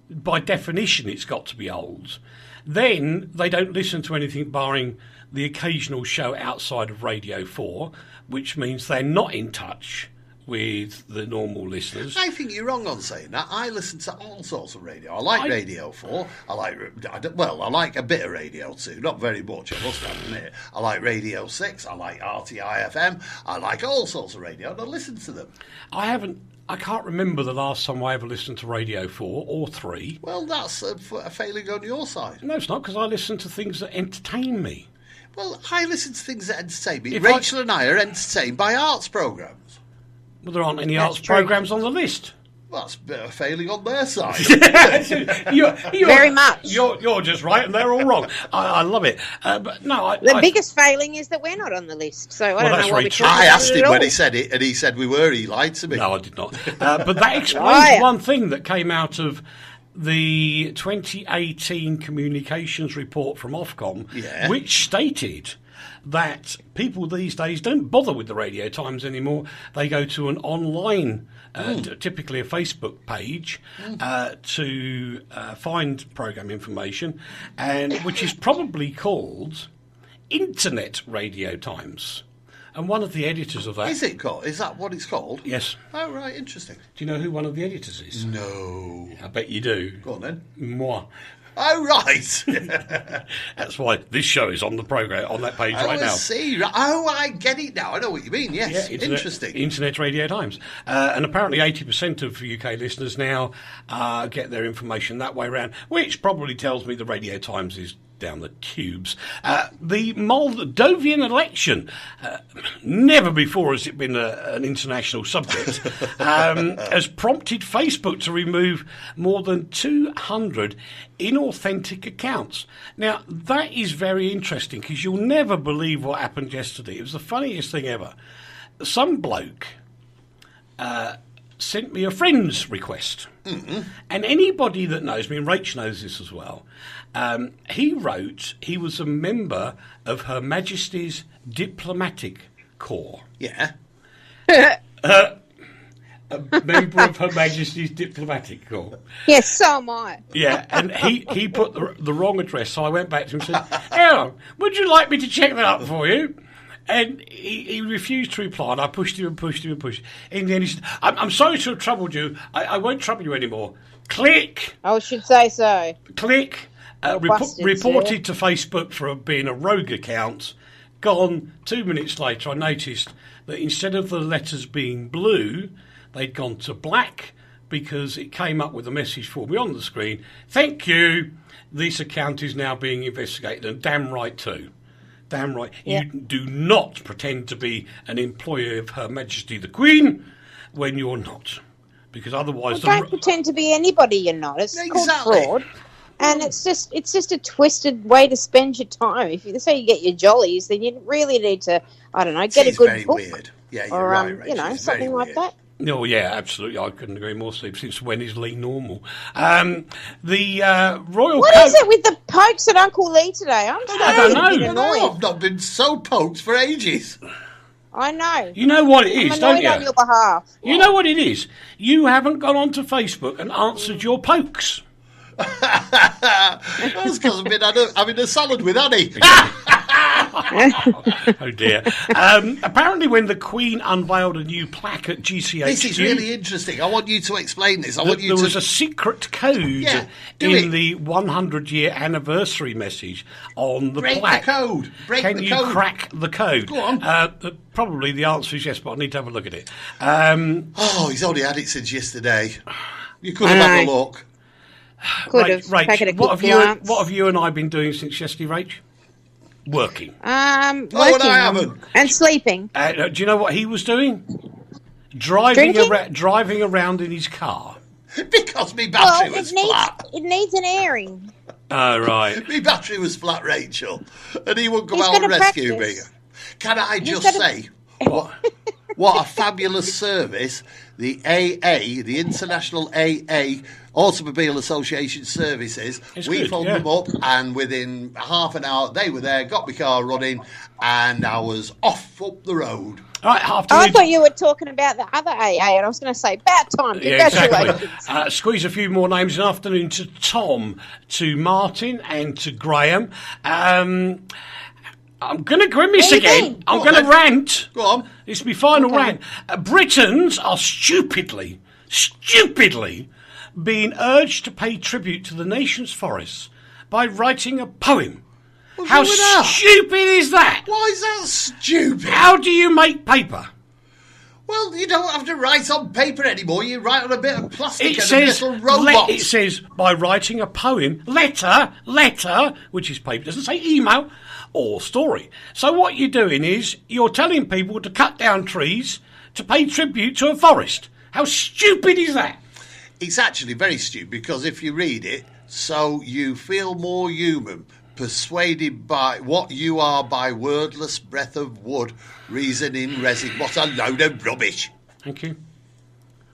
by definition, it's got to be old. Then they don't listen to anything barring the occasional show outside of Radio 4, which means they're not in touch with the normal listeners. I think you're wrong on saying that. I listen to all sorts of radio. I like Radio 4. I like a bit of Radio 2. Not very much, I must admit. I like Radio 6. I like RTI FM. I like all sorts of radio, and I listen to them. I can't remember the last time I ever listened to Radio 4 or 3. Well, that's a failing on your side. No, it's not, because I listen to things that entertain me. Well, I listen to things that entertain me. Rachel and I are entertained by arts programmes. Well, there aren't any arts programmes on the list. Well, that's a bit of a failing on their side. You're, Very much. You're just right, and they're all wrong. I love it. But no, the biggest failing is that we're not on the list. So I don't know what we're talking about. I asked him when he said it, and he said we were. He lied to me. No, I did not. But that explains one thing that came out of the 2018 communications report from Ofcom, which stated that people these days don't bother with the Radio Times anymore. They go to an online, typically a Facebook page, to find programme information, and which is probably called Internet Radio Times. And one of the editors of that... Is it called? Is that what it's called? Yes. Oh, right, interesting. Do you know who one of the editors is? No. I bet you do. Go on then. Moi. Oh, right. That's why this show is on the programme, on that page right now. See. Oh, I get it now. I know what you mean, yes. Yeah, interesting. Internet Radio Times. And apparently 80% of UK listeners now get their information that way around, which probably tells me the Radio Times is down the tubes. The Moldovan election, never before has it been an international subject, has prompted Facebook to remove more than 200 inauthentic accounts. Now, that is very interesting, because you'll never believe what happened yesterday. It was the funniest thing ever. Some bloke sent me a friend's request. Mm-hmm. And anybody that knows me, and Rach knows this as well, he wrote he was a member of Her Majesty's Diplomatic Corps. Yeah. A member of Her Majesty's Diplomatic Corps. Yes, so am I. Yeah, and he put the wrong address, so I went back to him and said, Aaron, would you like me to check that up for you? And he refused to reply, and I pushed him and pushed him and pushed him. In the end, he said, I'm sorry to have troubled you. I won't trouble you anymore. Click. I should say so. Click. Reported to Facebook for being a rogue account. Gone. 2 minutes later, I noticed that instead of the letters being blue, they'd gone to black, because it came up with a message for me on the screen. Thank you. This account is now being investigated, and damn right too. Damn right. Yeah. You do not pretend to be an employee of Her Majesty the Queen when you're not. Because otherwise... Well, don't pretend to be anybody you're not. It's called fraud. And it's just a twisted way to spend your time. If you say you get your jollies, then you really need to, I don't know, get a good book. Weird. Yeah, you're right, Rachel. You know, something like that. Oh, yeah, absolutely. I couldn't agree more, Steve. Since when is Lee normal? The Royal... What is it with the pokes at Uncle Lee today? I don't know. I've not been so poked for ages. I know. You know what it is, don't you? On your behalf. You know what it is? You haven't gone onto Facebook and answered your pokes. That's because I've been having a salad with Annie. Oh dear. Apparently when the Queen unveiled a new plaque at GCHQ... This is really interesting. I want you to explain this. There was a secret code in the 100-year anniversary message on the plaque. Can you crack the code? Go on. Probably the answer is yes, but I need to have a look at it. He's only had it since yesterday. You could have had a look. Rach, what have you and I been doing since yesterday, Rach? Working. Working. And I haven't. And sleeping. Do you know what he was doing? Driving around in his car. Because my battery was flat. It needs an airing. Oh, right. My battery was flat, Rachel. And he wouldn't come out and rescue me. Can I just say... What? What a fabulous service the AA, the International AA Automobile Association services. We phoned them up, and within half an hour they were there, got my car running, and I was off up the road. All right, I thought you were talking about the other AA, and I was going to say, about time. Congratulations. Yeah, exactly. Squeeze a few more names in the afternoon to Tom, to Martin, and to Graham. I'm going to grimace again. I'm going to rant. Go on. It's my final rant. Britons are stupidly being urged to pay tribute to the nation's forests by writing a poem. How stupid is that? Why is that stupid? How do you make paper? Well, you don't have to write on paper anymore. You write on a bit of plastic It and says, a little robot. it says, by writing a poem, letter, which is paper, doesn't say email or story. So what you're doing is you're telling people to cut down trees to pay tribute to a forest. How stupid is that? It's actually very stupid, because if you read it, so you feel more human, persuaded by what you are by wordless breath of wood, reasoning resin. What a load of rubbish. Thank you.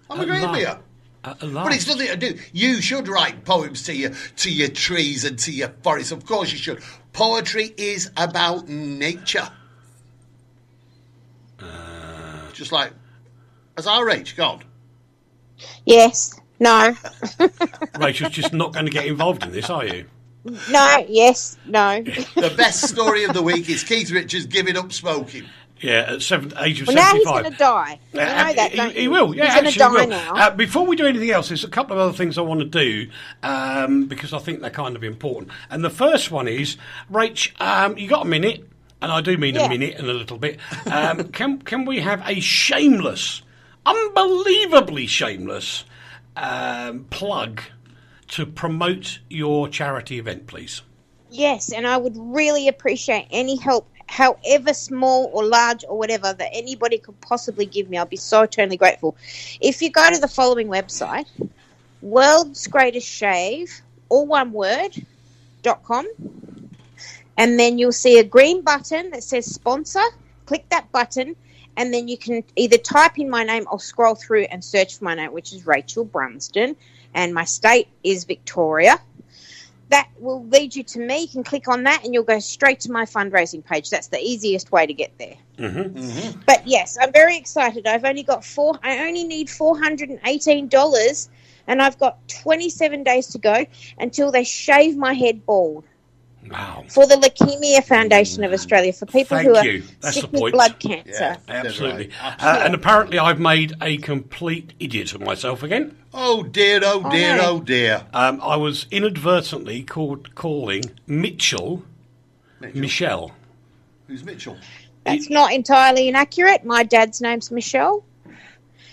I'm agreeing with you. But it's nothing to do. You should write poems to your trees and to your forests. Of course you should. Poetry is about nature. Just like, has our age gone? Yes. No. Rachel's just not going to get involved in this, are you? No. Yes. No. The best story of the week is Keith Richards giving up smoking. Yeah, at age of 75. Now he's going to die. You know that, don't he you? will. Yeah, he's going to die will. now. Before we do anything else, there's a couple of other things I want to do because I think they're kind of important. And the first one is, Rach, you got a minute? And I do mean a minute and a little bit. Can we have a shameless, unbelievably shameless plug to promote your charity event, please? Yes, and I would really appreciate any help, however small or large or whatever, that anybody could possibly give me. I'll be so eternally grateful. If you go to the following website, World's Greatest Shave, all one word, .com, and then you'll see a green button that says sponsor. Click that button, and then you can either type in my name or scroll through and search for my name, which is Rachel Brunsden, and my state is Victoria. That will lead you to me. You can click on that and you'll go straight to my fundraising page. That's the easiest way to get there. Mm-hmm. Mm-hmm. But yes, I'm very excited. I only need $418, and I've got 27 days to go until they shave my head bald. Wow. For the Leukemia Foundation of Australia, for people who are sick with blood cancer. Yeah, absolutely. And apparently I've made a complete idiot of myself again. Oh dear, oh dear, oh dear. I was inadvertently calling Michelle. Who's Mitchell? That's not entirely inaccurate. My dad's name's Michelle.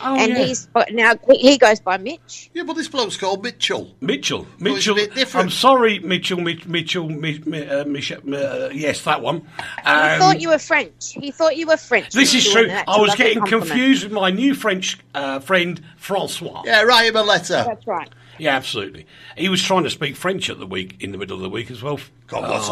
Oh, and he goes by Mitch. Yeah, but this bloke's called Mitchell. Mitchell. It's a bit different. I'm sorry, Mitchell. Yes, that one. He thought you were French. This is true. I was getting confused with my new French friend, Francois. Yeah, write him a letter. That's right. Yeah, absolutely. He was trying to speak French in the middle of the week as well. Oh,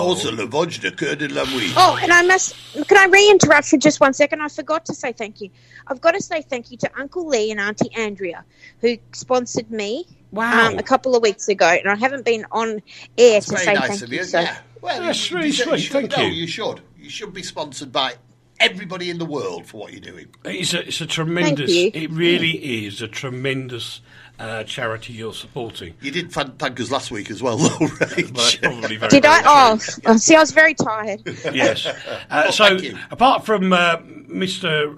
and can I re-interrupt for just 1 second? I forgot to say thank you. I've got to say thank you to Uncle Lee and Auntie Andrea, who sponsored me a couple of weeks ago, and I haven't been on air to say thank you. So. Yeah. Well, that's really sweet. Thank you. You should. You should be sponsored by everybody in the world for what you're doing. It's a tremendous. It really is a tremendous charity you're supporting. You did thank us last week as well, though, right? Well, probably very, did I? Oh, see, I was very tired. Yes. So, apart from Mr.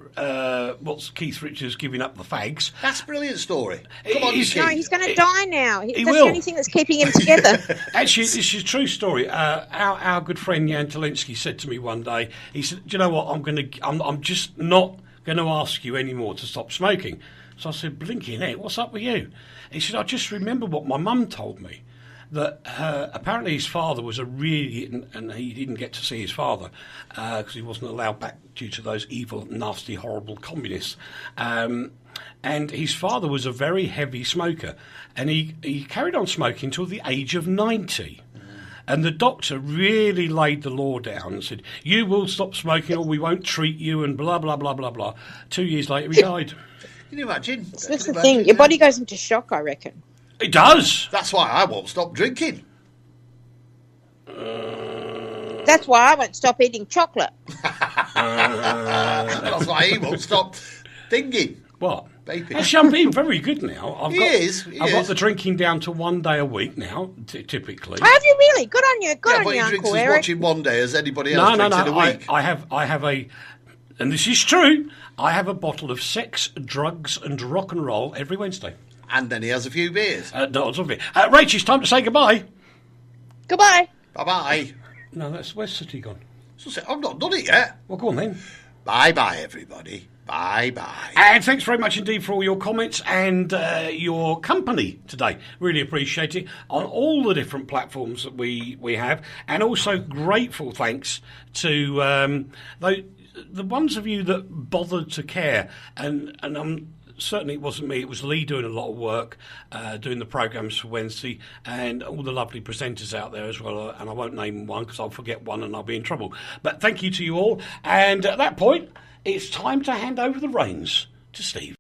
Keith Richards giving up the fags, that's a brilliant story. Come on, he's going to die now. That's will. The only thing that's keeping him together. Actually, this is a true story. Our good friend Jan Talensky said to me one day, he said, "Do you know what? I'm just not going to ask you anymore to stop smoking." So I said, "Blinking heck, what's up with you?" He said, "I just remember what my mum told me, that apparently his father was and he didn't get to see his father because he wasn't allowed back due to those evil, nasty, horrible communists. And his father was a very heavy smoker, and he carried on smoking until the age of 90. And the doctor really laid the law down and said, you will stop smoking or we won't treat you and blah, blah, blah, blah, blah. 2 years later, he died. Can you imagine? That's the thing. Your body goes into shock, I reckon. It does. That's why I won't stop drinking. That's why I won't stop eating chocolate. That's why he won't stop thinking. What? Vaping. Actually, I'm being very good now. I've got is. the drinking down to 1 day a week now, typically. Have you really? Good on you. Good on but you, he drinks Uncle as Eric. much in 1 day as anybody else drinks in a week. I have a, and this is true, I have a bottle of sex, drugs and rock and roll every Wednesday. And then he has a few beers. Rach, it's time to say goodbye. Goodbye. Bye-bye. No, where's City gone? I've not done it yet. Well, go on then. Bye-bye, everybody. Bye-bye. And thanks very much indeed for all your comments and your company today. Really appreciate it on all the different platforms that we have. And also grateful thanks to the ones of you that bothered to care. And certainly it wasn't me, it was Lee doing a lot of work, doing the programmes for Wednesday, and all the lovely presenters out there as well. And I won't name one because I'll forget one and I'll be in trouble. But thank you to you all. And at that point, it's time to hand over the reins to Steve.